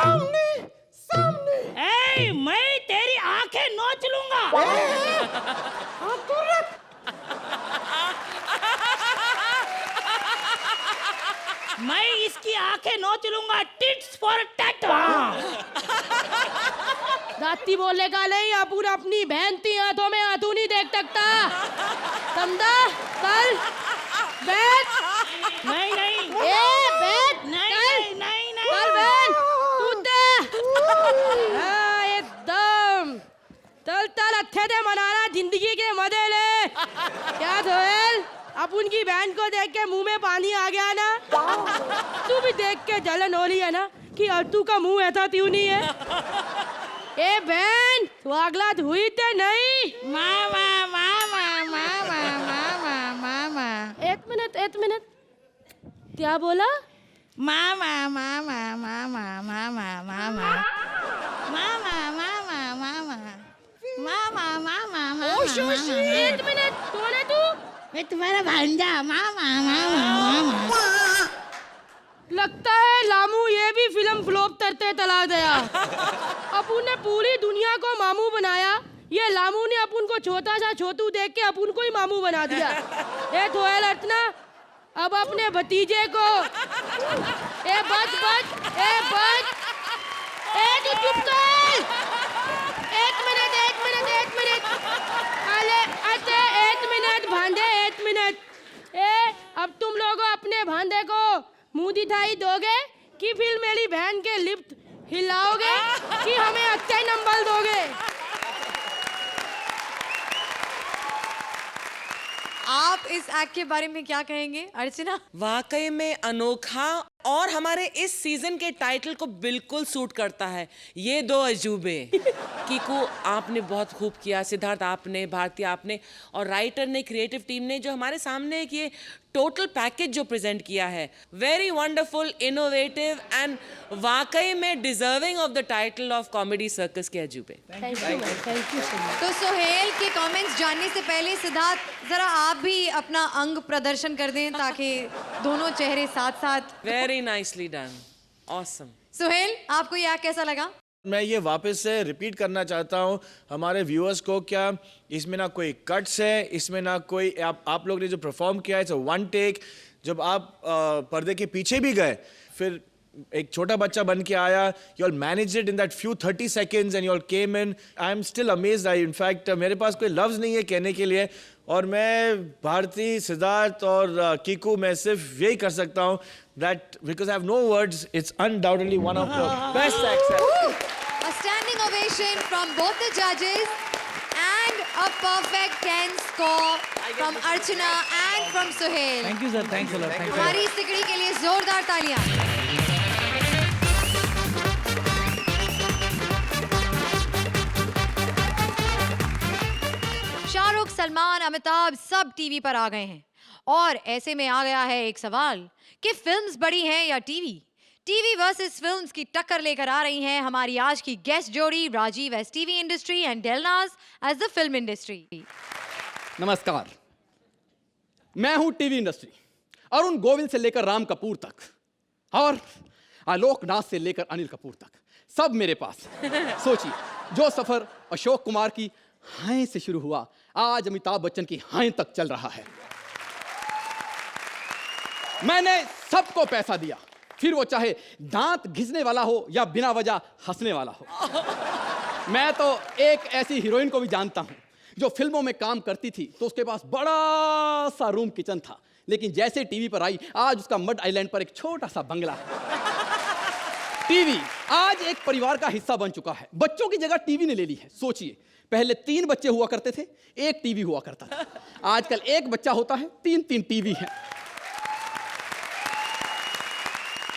आमने सामने। ए, मैं तेरी आंखें नोच लूंगा। हाँ तू रख। मैं इसकी आंखें नोच लूंगा, टिट्स फॉर टैट। दाती बोलने का नहीं, अपुन अपनी बहन की हाथों में आंसू नहीं देख सकता, समझा? कल बैठ। नहीं बैठ। नहीं कल बैठ। एकदम तल अच्छे से मनाना, जिंदगी के मजे ले। क्या धोएल, अब उनकी बहन को देख के मुंह में पानी आ गया ना? तू भी देख के जलन हो रही है ना कि अल्टू का मुंह ऐसा क्यों नहीं है? ए बहन, सुहागरात हुई तो नहीं? मामा। एक मिनट, क्या बोला? मामा मामा मामा मामा मामा मामा मामा मामा मामा मामा मामा। एक मिनट, कौन है तू? मैं तुम्हारा भांजा। मामा मामा मामा। लगता है लामू ये भी फिल्म फ्लॉप करते चला गया। अपुन ने पूरी दुनिया को मामू बनाया, ये लामू ने अपुन को छोटा सा छोटू देख के अपुन को ही मामू बना दिया। ए थोड़ा अर्चना, अब अपने भतीजे को ए बच ए तू चुप कर। एक मिनट अरे अच्छा 1 मिनट भांडे, 1 मिनट। अब तुम लोग अपने भांडे को मुंह दिखाई दोगे कि फिर मेरी बहन के लिफ्ट हिलाओगे कि हमें अच्छे नंबर दोगे? आप इस एक्ट के बारे में क्या कहेंगे अर्चना? वाकई में अनोखा और हमारे इस सीजन के टाइटल को बिल्कुल सूट करता है। ये दो अजूबे। कीकू आपने बहुत खूब किया, सिद्धार्थ आपने, भारती आपने, और राइटर ने, क्रिएटिव टीम ने जो हमारे सामने एक ये टोटल पैकेज जो प्रेजेंट किया है, वेरी वंडरफुल, इनोवेटिव एंड वाकई में deserving of the title of comedy circus के अजूबे। Thank you so much. तो सोहेल के कमेंट्स जानने से पहले सिद्धार्थ जरा आप भी अपना अंग प्रदर्शन कर दें ताकि दोनों चेहरे साथ साथ। Very nicely done, awesome. Sohail, आपको ये एक्ट कैसा लगा? मैं ये वापस से रिपीट करना चाहता हूँ हमारे व्यूअर्स को। क्या इसमें ना कोई कट्स है, इसमें ना कोई आप लोग ने जो परफॉर्म किया है इट्स वन टेक। जब आप पर्दे के पीछे भी गए, फिर एक छोटा बच्चा बन के आया, you all manage it in that few 30 seconds and you all came in. I am still amazed. In fact मेरे पास कोई लफ्ज़ नहीं है कहने के लिए, और मैं भारती, सिद्धार्थ और कीकू, मैं सिर्फ यही कर सकता हूँ that because I have no words, it's undoubtedly one of the best acts. A standing ovation from both the judges and a perfect 10 score from Archana and from Sohail. Thank you sir, thanks a lot. Thank you. हमारी सिकड़ी के लिए जोरदार तालियां। शाहरुख, सलमान, अमिताभ सब TV पर आ गए हैं और ऐसे में आ गया है एक सवाल कि फिल्म्स बड़ी हैं या टीवी? टीवी वर्सेस फिल्म्स की टक्कर लेकर आ रही हैं हमारी आज की गेस्ट जोड़ी Rajeev as TV industry and Delnaaz as the film industry. नमस्कार, मैं हूं टीवी इंडस्ट्री। अरुण गोविल से लेकर राम कपूर तक और आलोकनाथ से लेकर अनिल कपूर तक, सब मेरे पास। सोचिए, जो सफर अशोक कुमार की हाय से शुरू हुआ, आज अमिताभ बच्चन की हाय तक चल रहा है। मैंने सबको पैसा दिया, फिर वो चाहे दांत घिसने वाला हो या बिना वजह हंसने वाला हो। मैं तो एक ऐसी हीरोइन को भी जानता हूं जो फिल्मों में काम करती थी तो उसके पास बड़ा सा रूम किचन था, लेकिन जैसे टीवी पर आई आज उसका मड आइलैंड पर एक छोटा सा बंगला है। टीवी आज एक परिवार का हिस्सा बन चुका है। बच्चों की जगह टीवी ने ले ली है। सोचिए, पहले 3 बच्चे हुआ करते थे, एक टीवी हुआ करता था। आजकल एक बच्चा होता है, 3 टीवी है।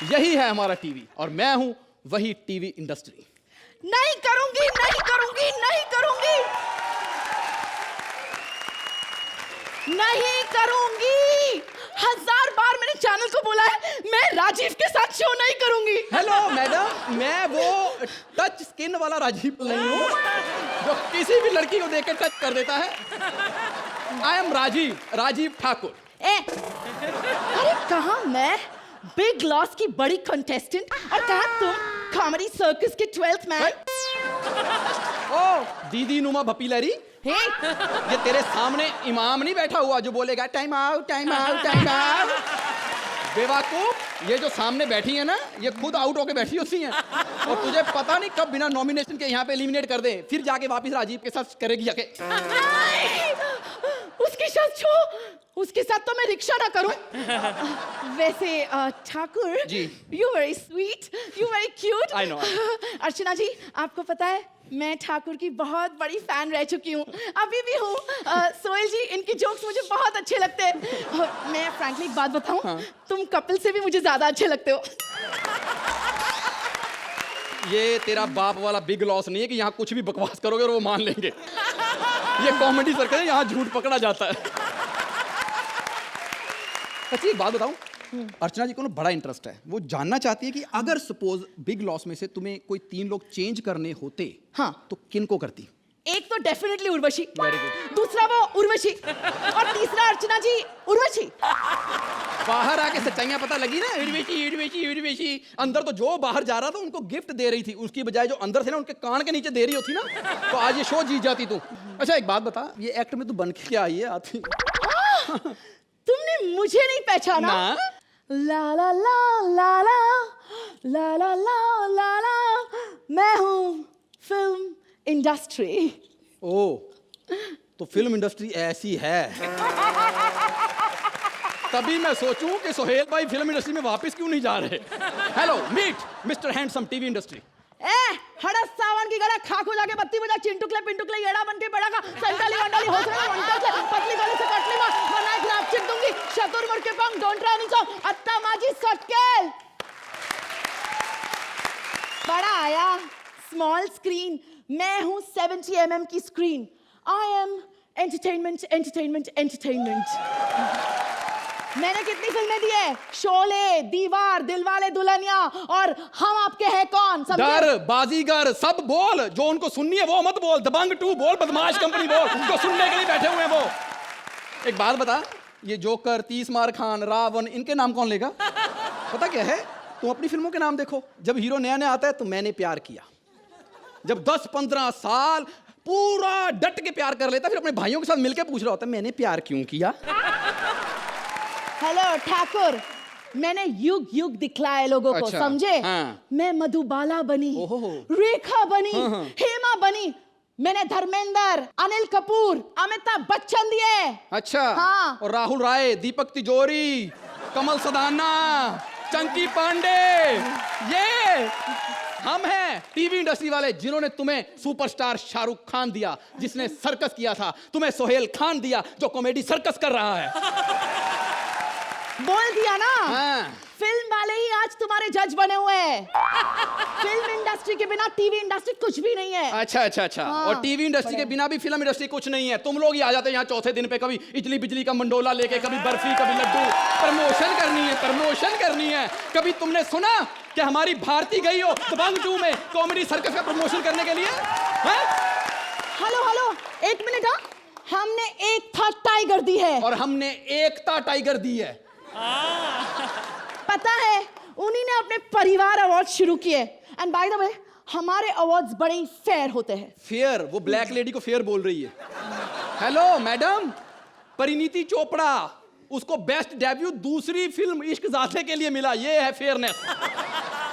यही है हमारा टीवी और मैं हूं वही टीवी इंडस्ट्री। नहीं करूंगी, नहीं करूंगी, नहीं करूंगी, नहीं करूंगी। 1000 बार मैंने चैनल को बोला है मैं राजीव के साथ शो नहीं करूंगी। हेलो मैडम, मैं वो टच स्किन वाला राजीव नहीं हूं जो किसी भी लड़की को देख के टच कर देता है। I am Rajiv Thakur. अरे कहाँ मैं बिग लॉस की बड़ी कंटेस्टेंट और कहाँ तुम कॉमेडी सर्कस के 12th मैन। ओ दीदी नुमा भपीलरी, ये तेरे सामने इमाम नहीं बैठा हुआ जो बोलेगा time out time out time out. बेवकूफ, ये जो सामने बैठी है ना, ये खुद आउट होके बैठी होती हैं और तुझे पता नहीं कब बिना नॉमिनेशन के यहाँ पे एलिमिनेट कर दे, फिर जाके वापस राजीव के साथ करेगी जाके। उसके साथ शो, उसके साथ तो मैं रिक्शा ना करूं। वैसे Thakur ji, you very sweet, you very cute. I know. Archana ji, आपको पता है मैं ठाकुर की बहुत बड़ी फैन रह चुकी हूँ, अभी भी हूँ। सोहेल जी, इनकी जोक्स मुझे बहुत अच्छे लगते हैं। मैं फ्रैंकली एक बात बताऊं, हाँ। तुम कपिल से भी मुझे ज्यादा अच्छे लगते हो। ये तेरा बाप वाला बिग लॉस नहीं है कि यहाँ कुछ भी बकवास करोगे और वो मान लेंगे। ये कॉमेडी सर्कल है, यहाँ झूठ पकड़ा जाता है। सच्ची एक बात बताऊं, अर्चना जी को ना बड़ा इंटरेस्ट है, वो जानना चाहती है कि अगर सपोज बिग लॉस में से तुम्हें कोई 3 लोग चेंज करने होते, हाँ, तो किन को करती? एक तो डेफिनेटली उर्वशी, वेरी गुड, दूसरा वो उर्वशी, और तीसरा अर्चना जी उर्वशी। बाहर आके सच्चाइयां पता लगी ना, उर्वशी उर्वशी उर्वशी, अंदर तो जो बाहर जा रहा था उनको गिफ्ट दे रही थी, उसकी बजाय जो अंदर से ना उनके कान के नीचे दे रही होती ना, तो आज ये शो जीत जाती तू। अच्छा एक बात बता, ये एक्ट में तू बन के क्या आई है आती? तुमने मुझे नहीं पहचाना? ला ला ला ला ला ला ला ला ला ला, मैं हूँ फिल्म इंडस्ट्री। ओ, तो फिल्म इंडस्ट्री ऐसी है। तभी मैं सोचूं कि सोहेल भाई फिल्म इंडस्ट्री में वापस क्यों नहीं जा रहे। Hello, meet mister handsome TV industry. हड़स सावन की गला खाक हो जाके बत्ती बजा, चिंटुकले पिंटुकले येड़ा बन के पड़ा का, संताली वंडाली होसरे वंटा से पतली गली से कटली मा बनाए खिलाफ चिप दूंगी, शतुर मुड़ के पंग डोंट ट्राई नहीं सो अत्ता माजी सटकेल। बड़ा आया स्मॉल स्क्रीन, मैं हूँ 70 mm की screen. I am entertainment entertainment entertainment. मैंने कितनी फिल्में दी है? शोले, दीवार, दिलवाले दुल्हनिया और हम आपके हैं कौन। डर, बाजीगर, सब बोल, जो उनको सुननी है वो मत बोल। दबंग 2 बोल, बदमाश कंपनी बोल, जो सुनने के लिए बैठे हुए हैं वो। एक बात बता, ये जोकर, 30 मार खान, रावण, इनके नाम कौन लेगा? पता क्या है, तुम अपनी फिल्मों के नाम देखो, जब हीरो नया नया आता है तो मैंने प्यार किया, जब 10-15 साल पूरा डट के प्यार कर लेता, फिर अपने भाइयों के साथ मिलकर पूछ रहा होता है मैंने प्यार क्यों किया। हेलो ठाकुर, मैंने युग युग दिखलाए लोगों को, अच्छा, समझे? हाँ। मैं मधुबाला बनी, रेखा बनी, हेमा बनी, मैंने धर्मेंद्र, अनिल कपूर, अमिताभ बच्चन दिए। अच्छा, हाँ। और राहुल राय, दीपक तिजोरी, कमल सदाना, चंकी पांडे, ये हम हैं टीवी इंडस्ट्री वाले जिन्होंने तुम्हें सुपरस्टार शाहरुख खान दिया, जिसने सर्कस किया था, तुम्हें सोहेल खान दिया जो कॉमेडी सर्कस कर रहा है। बोल दिया ना। हाँ। फिल्म वाले ही आज तुम्हारे जज बने हुए हैं। फिल्म इंडस्ट्री के बिना टीवी इंडस्ट्री कुछ भी नहीं है। अच्छा अच्छा अच्छा, हाँ, और टीवी इंडस्ट्री के बिना भी फिल्म इंडस्ट्री कुछ नहीं है। तुम लोग ही आ जाते हैं यहाँ चौथे दिन पे, कभी इडली बिजली का मंडोला लेके, कभी बर्फी, कभी लड्डू। प्रमोशन करनी है, प्रमोशन करनी है। कभी तुमने सुना कि हमारी भारती गई हो दबंग 2 में कॉमेडी सर्कस का प्रमोशन करने के लिए? हेलो हेलो, एक मिनट। हमने एक था टाइगर दी है, और हमने एकता टाइगर दी है। पता है, उन्हीं ने अपने परिवार अवार्ड शुरू किए। एंड बाय द वे, हमारे अवार्ड्स बड़े ही फेयर होते हैं। फेयर? वो ब्लैक लेडी को फेयर बोल रही है। हेलो मैडम, परिणीति चोपड़ा, उसको बेस्ट डेब्यू दूसरी फिल्म इश्क ज़ाते के लिए मिला, ये है फेयरनेस।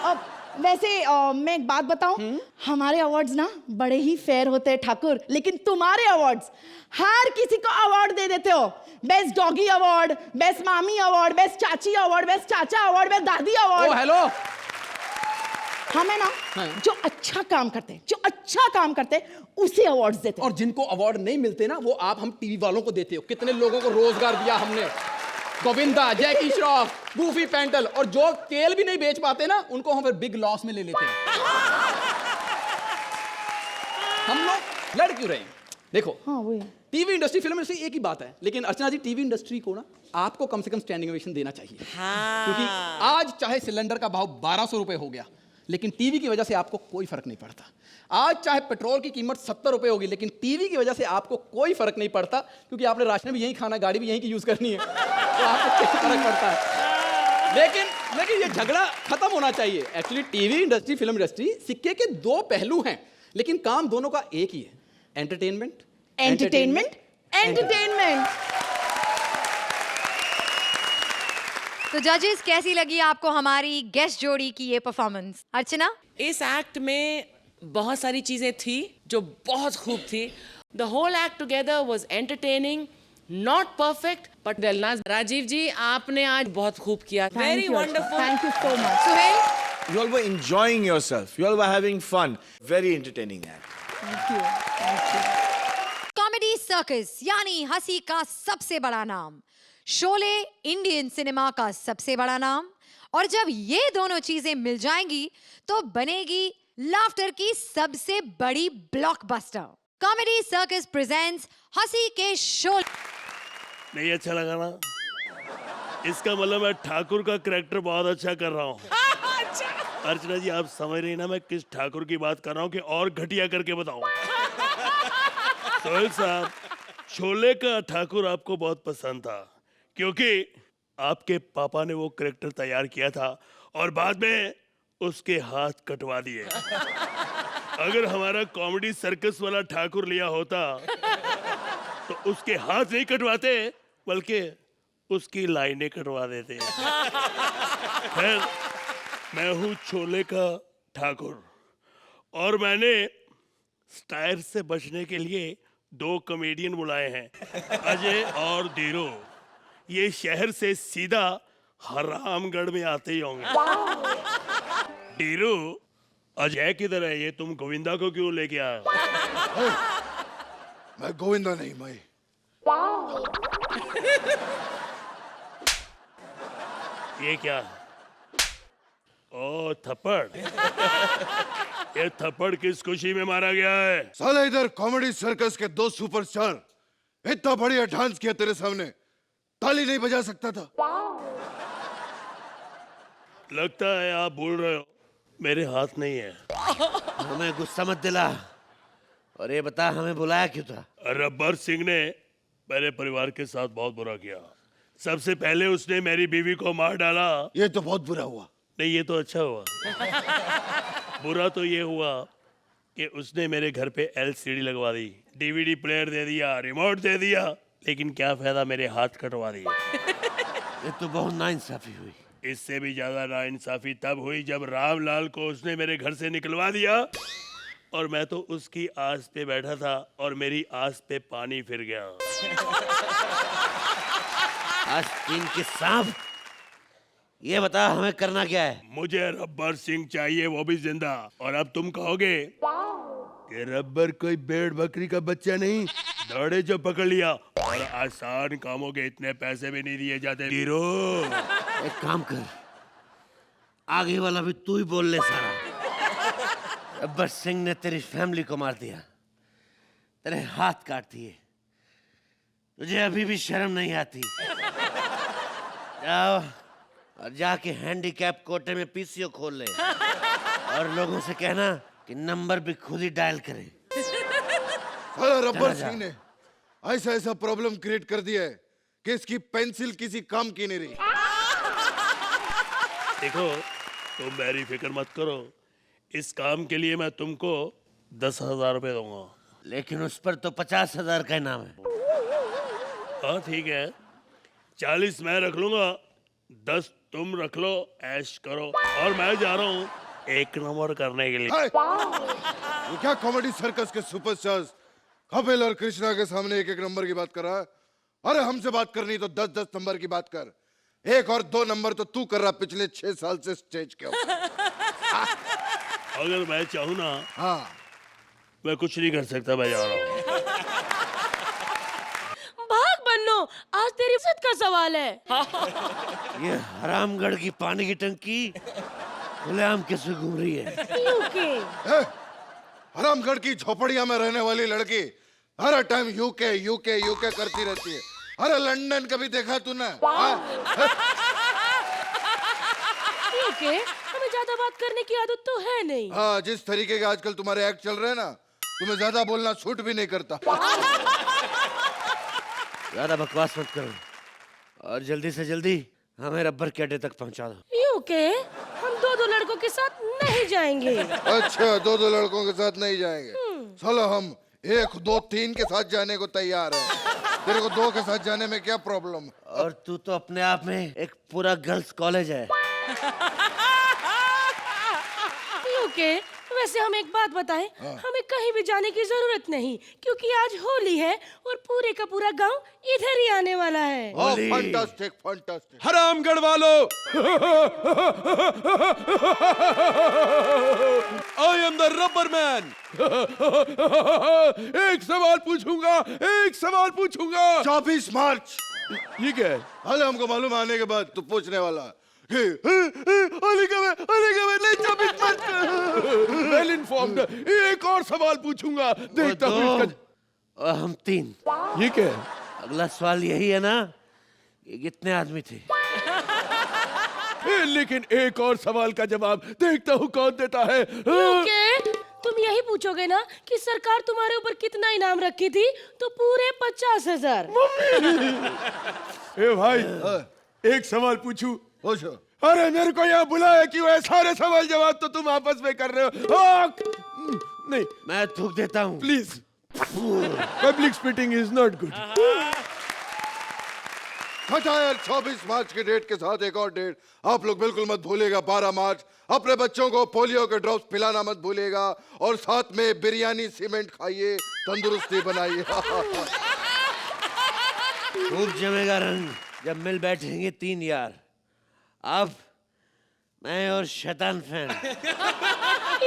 अब वैसे मैं एक बात बताऊं, हमारे अवार्ड्स ना बड़े ही फेयर होते हैं ठाकुर, लेकिन तुम्हारे अवार्ड्स हर किसी को अवार्ड दे देते हो। बेस्ट डॉगी अवार्ड, बेस्ट मामी अवार्ड, बेस्ट चाची अवार्ड, बेस्ट चाचा अवार्ड, बेस्ट दादी अवार्ड। हेलो, हमें ना जो अच्छा काम करते, जो अच्छा काम करते उसे अवार्ड्स देते। और जिनको अवार्ड नहीं मिलते ना, वो आप हम टीवी वालों को देते हो। कितने लोगों को रोजगार दिया हमने, गोविंदा, जैकी श्रॉफ, गूफी पेंटल, और जो तेल भी नहीं बेच पाते ना, उनको हम फिर बिग लॉस में ले लेते हैं। हम लोग लड़ क्यों रहे हैं? देखो, हाँ, वही टीवी इंडस्ट्री, फिल्म इंडस्ट्री एक ही बात है, लेकिन अर्चना जी टीवी इंडस्ट्री को ना आपको कम से कम स्टैंडिंग ओवेशन देना चाहिए। हाँ। क्योंकि आज चाहे सिलेंडर का भाव 1200 रुपए हो गया, लेकिन टीवी की वजह से आपको कोई फर्क नहीं पड़ता। आज चाहे पेट्रोल की कीमत 70 रुपए होगी, लेकिन टीवी की वजह से आपको कोई फर्क नहीं पड़ता, क्योंकि आपने राशन भी यही खाना, गाड़ी भी यहीं की यूज करनी है, तो आपको क्या फर्क पड़ता है? लेकिन ये झगड़ा खत्म होना चाहिए। Actually TV industry, film industry सिक्के के 2 पहलू हैं, लेकिन काम दोनों का एक ही है, एंटरटेनमेंट, एंटरटेनमेंट, एंटरटेनमेंट। तो जजेस, कैसी लगी आपको हमारी गेस्ट जोड़ी की ये परफॉर्मेंस? अर्चना, इस एक्ट में बहुत सारी चीजें थी जो बहुत खूब थी। The whole act together was entertaining, not perfect but well. Rajeev ji, आपने आज बहुत खूब किया, very wonderful, thank you so much. Suhail, You all were enjoying yourself. You all were having fun. Very entertaining act. Thank you, thank you. Comedy circus यानी हंसी का सबसे बड़ा नाम, शोले इंडियन सिनेमा का सबसे बड़ा नाम, और जब ये दोनों चीजें मिल जाएंगी तो बनेगी लाफ्टर की सबसे बड़ी ब्लॉकबस्टर। कॉमेडी सर्कस प्रेजेंट्स हंसी के शोले। नहीं अच्छा लगा ना? इसका मतलब मैं ठाकुर का करेक्टर बहुत अच्छा कर रहा हूँ। अर्चना जी आप समझ रही ना मैं किस ठाकुर की बात कर रहा हूँ कि और घटिया करके बताऊं। सोहेल साहब, शोले का ठाकुर आपको बहुत पसंद था क्योंकि आपके पापा ने वो करेक्टर तैयार किया था और बाद में उसके हाथ कटवा दिए। अगर हमारा कॉमेडी सर्कस वाला ठाकुर लिया होता तो उसके हाथ नहीं कटवाते बल्कि उसकी लाइनें कटवा देते। खैर, मैं हूँ शोले का ठाकुर और मैंने स्टायर से बचने के लिए 2 कॉमेडियन बुलाए हैं, अजय और धीरू। ये शहर से सीधा हरामगढ़ में आते ही होंगे। धीरू, अजय किधर है? ये तुम गोविंदा को क्यों लेके आए? मैं गोविंदा नहीं, मैं ये क्या? ओ थप्पड़। ये थप्पड़ किस खुशी में मारा गया है? साला इधर कॉमेडी सर्कस के 2 सुपरस्टार इतना बढ़िया डांस किया तेरे सामने, ताली नहीं बजा सकता था? लगता है आप भूल रहे हो, मेरे हाथ नहीं है। हमें गुस्सा मत दिला और ये बता हमें बुलाया क्यों था? रब्बर सिंह ने मेरे परिवार के साथ बहुत बुरा किया। सबसे पहले उसने मेरी बीवी को मार डाला। ये तो बहुत बुरा हुआ। नहीं, ये तो अच्छा हुआ। बुरा तो ये हुआ कि उसने मेरे घर पे LCD लगवा दी, DVD प्लेयर दे दिया, रिमोट दे दिया, लेकिन क्या फायदा, मेरे हाथ कटवा दिए। ये तो बहुत नाइंसाफी हुई। इससे भी ज्यादा नाइंसाफी तब हुई जब रामलाल को उसने मेरे घर से निकलवा दिया और मैं तो उसकी आस पे बैठा था और मेरी आस पे पानी फिर गया। आस्तीन के सांप, ये बता हमें करना क्या है? मुझे रब्बर सिंह चाहिए, वो भी जिंदा। और अब तुम कहोगे कि रब्बर कोई भेड़ बकरी का बच्चा नहीं, दौड़े जो पकड़ लिया, और आसान कामों के इतने पैसे भी नहीं दिए जाते। हीरो, एक काम कर, आगे वाला भी तू ही बोल ले सारा। रब्बर सिंह ने तेरी फैमिली को मार दिया, तेरे हाथ काट दिए, तुझे अभी भी शर्म नहीं आती? जाओ और जाके हैंडीकैप कोटे में PCO खोल ले और लोगों से कहना कि नंबर भी खुद ही डायल करें। साला रब्बर सिंह ने ऐसा ऐसा प्रॉब्लम क्रिएट कर दिया है कि इसकी पेंसिल किसी काम की नहीं रही। देखो, तुम मेरी फिक्र मत करो, इस काम के लिए मैं तुमको 10,000 रुपए दूंगा। लेकिन उस पर तो 50,000 का इनाम है। हाँ ठीक है, 40 मैं रख लूंगा, 10 तुम रख लो, ऐश करो। और मैं जा रहा हूँ 1 नंबर करने के लिए। ये क्या कॉमेडी सर्कस के सुपरस्टार्स कपिल और कृष्णा के सामने 1-1 नंबर की बात कर रहा है? अरे हमसे बात करनी तो 10-10 नंबर की बात कर। 1 और 2 नंबर तो तू कर रहा पिछले 6 साल से स्टेज के ऊपर। अगर मैं चाहूँ ना, हाँ, मैं कुछ नहीं कर सकता, मैं जा रहा हूँ। भाग बन्नो, आज तेरी इज्जत का सवाल है। ये हरामगढ़ की पानी की टंकी खुलेआम कैसे घूम रही है? हरामगढ़ की झोपड़ियां में रहने वाली लड़की हर टाइम यूके यूके यूके करती रहती है। अरे लंदन कभी देखा तूने? यूके, हमें ज्यादा बात करने की आदत तो है नहीं। हाँ, जिस तरीके के आजकल तुम्हारे एक्ट चल रहे हैं ना, तुम्हें ज्यादा बोलना सूट भी नहीं करता। ज्यादा बकवास मत करो और जल्दी से जल्दी हमें रब्बर के अड्डे तक पहुंचा दो। यूके, हम 2-2 लड़कों के साथ नहीं जाएंगे। अच्छा, 2-2 लड़कों के साथ नहीं जाएंगे? चलो हम 1, 2, 3 के साथ जाने को तैयार है। तेरे को 2 के साथ जाने में क्या प्रॉब्लम? और तू तो अपने आप में एक पूरा गर्ल्स कॉलेज है। यूके, वैसे हम एक बात बताएं, हमें कहीं भी जाने की जरूरत नहीं क्योंकि आज होली है और पूरे का पूरा गांव इधर ही आने वाला है। Fantastic fantastic. हरामगढ़ वालों, I am the rubber man. एक सवाल पूछूंगा, 24 मार्च। ये क्या है? अरे हमको मालूम आने के बाद तू पूछने वाला नहीं, 24 मार्च। Well informed. एक और सवाल पूछूंगा, देखता हूँ इसका। और हम 3। ये क्या है? अगला सवाल यही है ना कि कितने आदमी थे? लेकिन एक और सवाल का जवाब देखता हूँ कौन देता है। ओके, तुम यही पूछोगे ना कि सरकार तुम्हारे ऊपर कितना इनाम रखी थी, तो पूरे 50,000। ए भाई, एक सवाल पूछूं? पूछो। अरे मेरे को यहाँ बुलाया क्यों है? सारे सवाल जवाब तो तुम आपस में कर रहे हो। नहीं, मैं थूक देता हूँ। Please, public spitting is not good. अच्छा यार, 24 मार्च के डेट के साथ एक और डेट आप लोग बिल्कुल मत भूलिएगा। 12 मार्च अपने बच्चों को पोलियो के ड्रॉप्स पिलाना मत भूलिएगा, और साथ में बिरयानी सीमेंट खाइए, तंदुरुस्ती बनाइए। खूब जमेगा रंग जब मिल बैठेंगे 3 यार। अब मैं और शैतान फैन।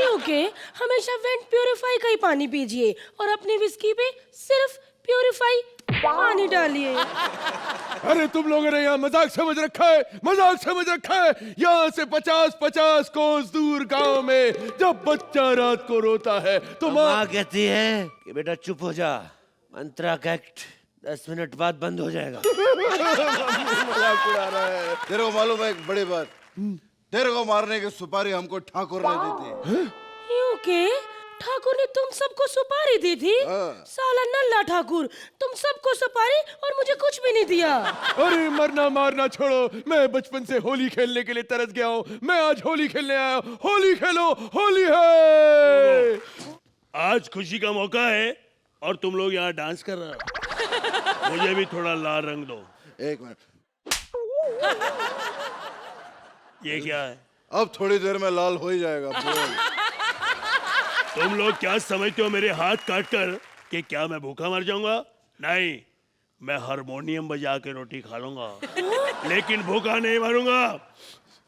ओके, हमेशा वेंट प्यूरिफाई का ही पानी पीजिए और अपनी विस्की पे सिर्फ प्यूरिफाई पानी डालिए। अरे तुम लोगों ने यहाँ मजाक समझ रखा है, मजाक समझ रखा है। यहाँ से 50-50 कोस दूर गांव में जब बच्चा रात को रोता है तो माँ कहती है कि बेटा चुप हो जा, मंत्रा का एक्ट 10 मिनट बाद बंद हो जाएगा। मजाक उड़ा रहा है। तेरे को मालूम है एक बड़ी बात? तेरे को मारने की सुपारी हमको ठाकुर ने दी थी। ओके, ठाकुर ने तुम सबको सुपारी दी थी? साला नल्ला ठाकुर, तुम सबको सुपारी और मुझे कुछ भी नहीं दिया। अरे मरना मारना छोड़ो, मैं बचपन से होली खेलने के लिए तरस गया हूँ। मैं आज होली खेलने आया हूँ। होली खेलो, होली है। आज खुशी का मौका है और तुम लोग यहाँ डांस कर रहे हो। मुझे भी थोड़ा लाल रंग दो। एक मिनट, ये क्या है? अब थोड़ी देर में लाल हो ही जाएगा। बोल। तुम लोग क्या समझते हो मेरे हाथ काट कर कि क्या मैं भूखा मर जाऊंगा? नहीं, मैं हारमोनियम बजा के रोटी खा लूंगा, लेकिन भूखा नहीं मरूंगा।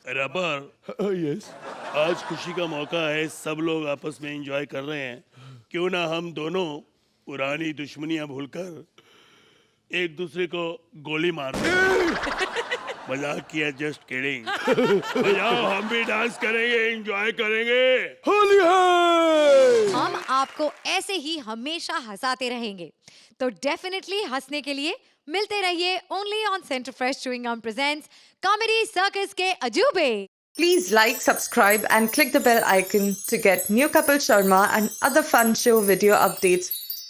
रबर, यस, आज खुशी का मौका है, सब लोग आपस में एंजॉय कर रहे हैं। क्यों ना हम दोनों पुरानी दुश्मनियां भूलकर एक दूसरे को गोली मार दें। मजाक किया, जस्ट किडिंग। बजाओ, हम भी डांस करेंगे, एंजॉय करेंगे। होली है। हम आपको ऐसे ही हमेशा हंसाते रहेंगे, तो डेफिनेटली हंसने के लिए मिलते रहिए only on center fresh chewing gum presents comedy circus के Ajoobe. Please like, subscribe and click the bell icon to get new Kapil Sharma and other fun show video updates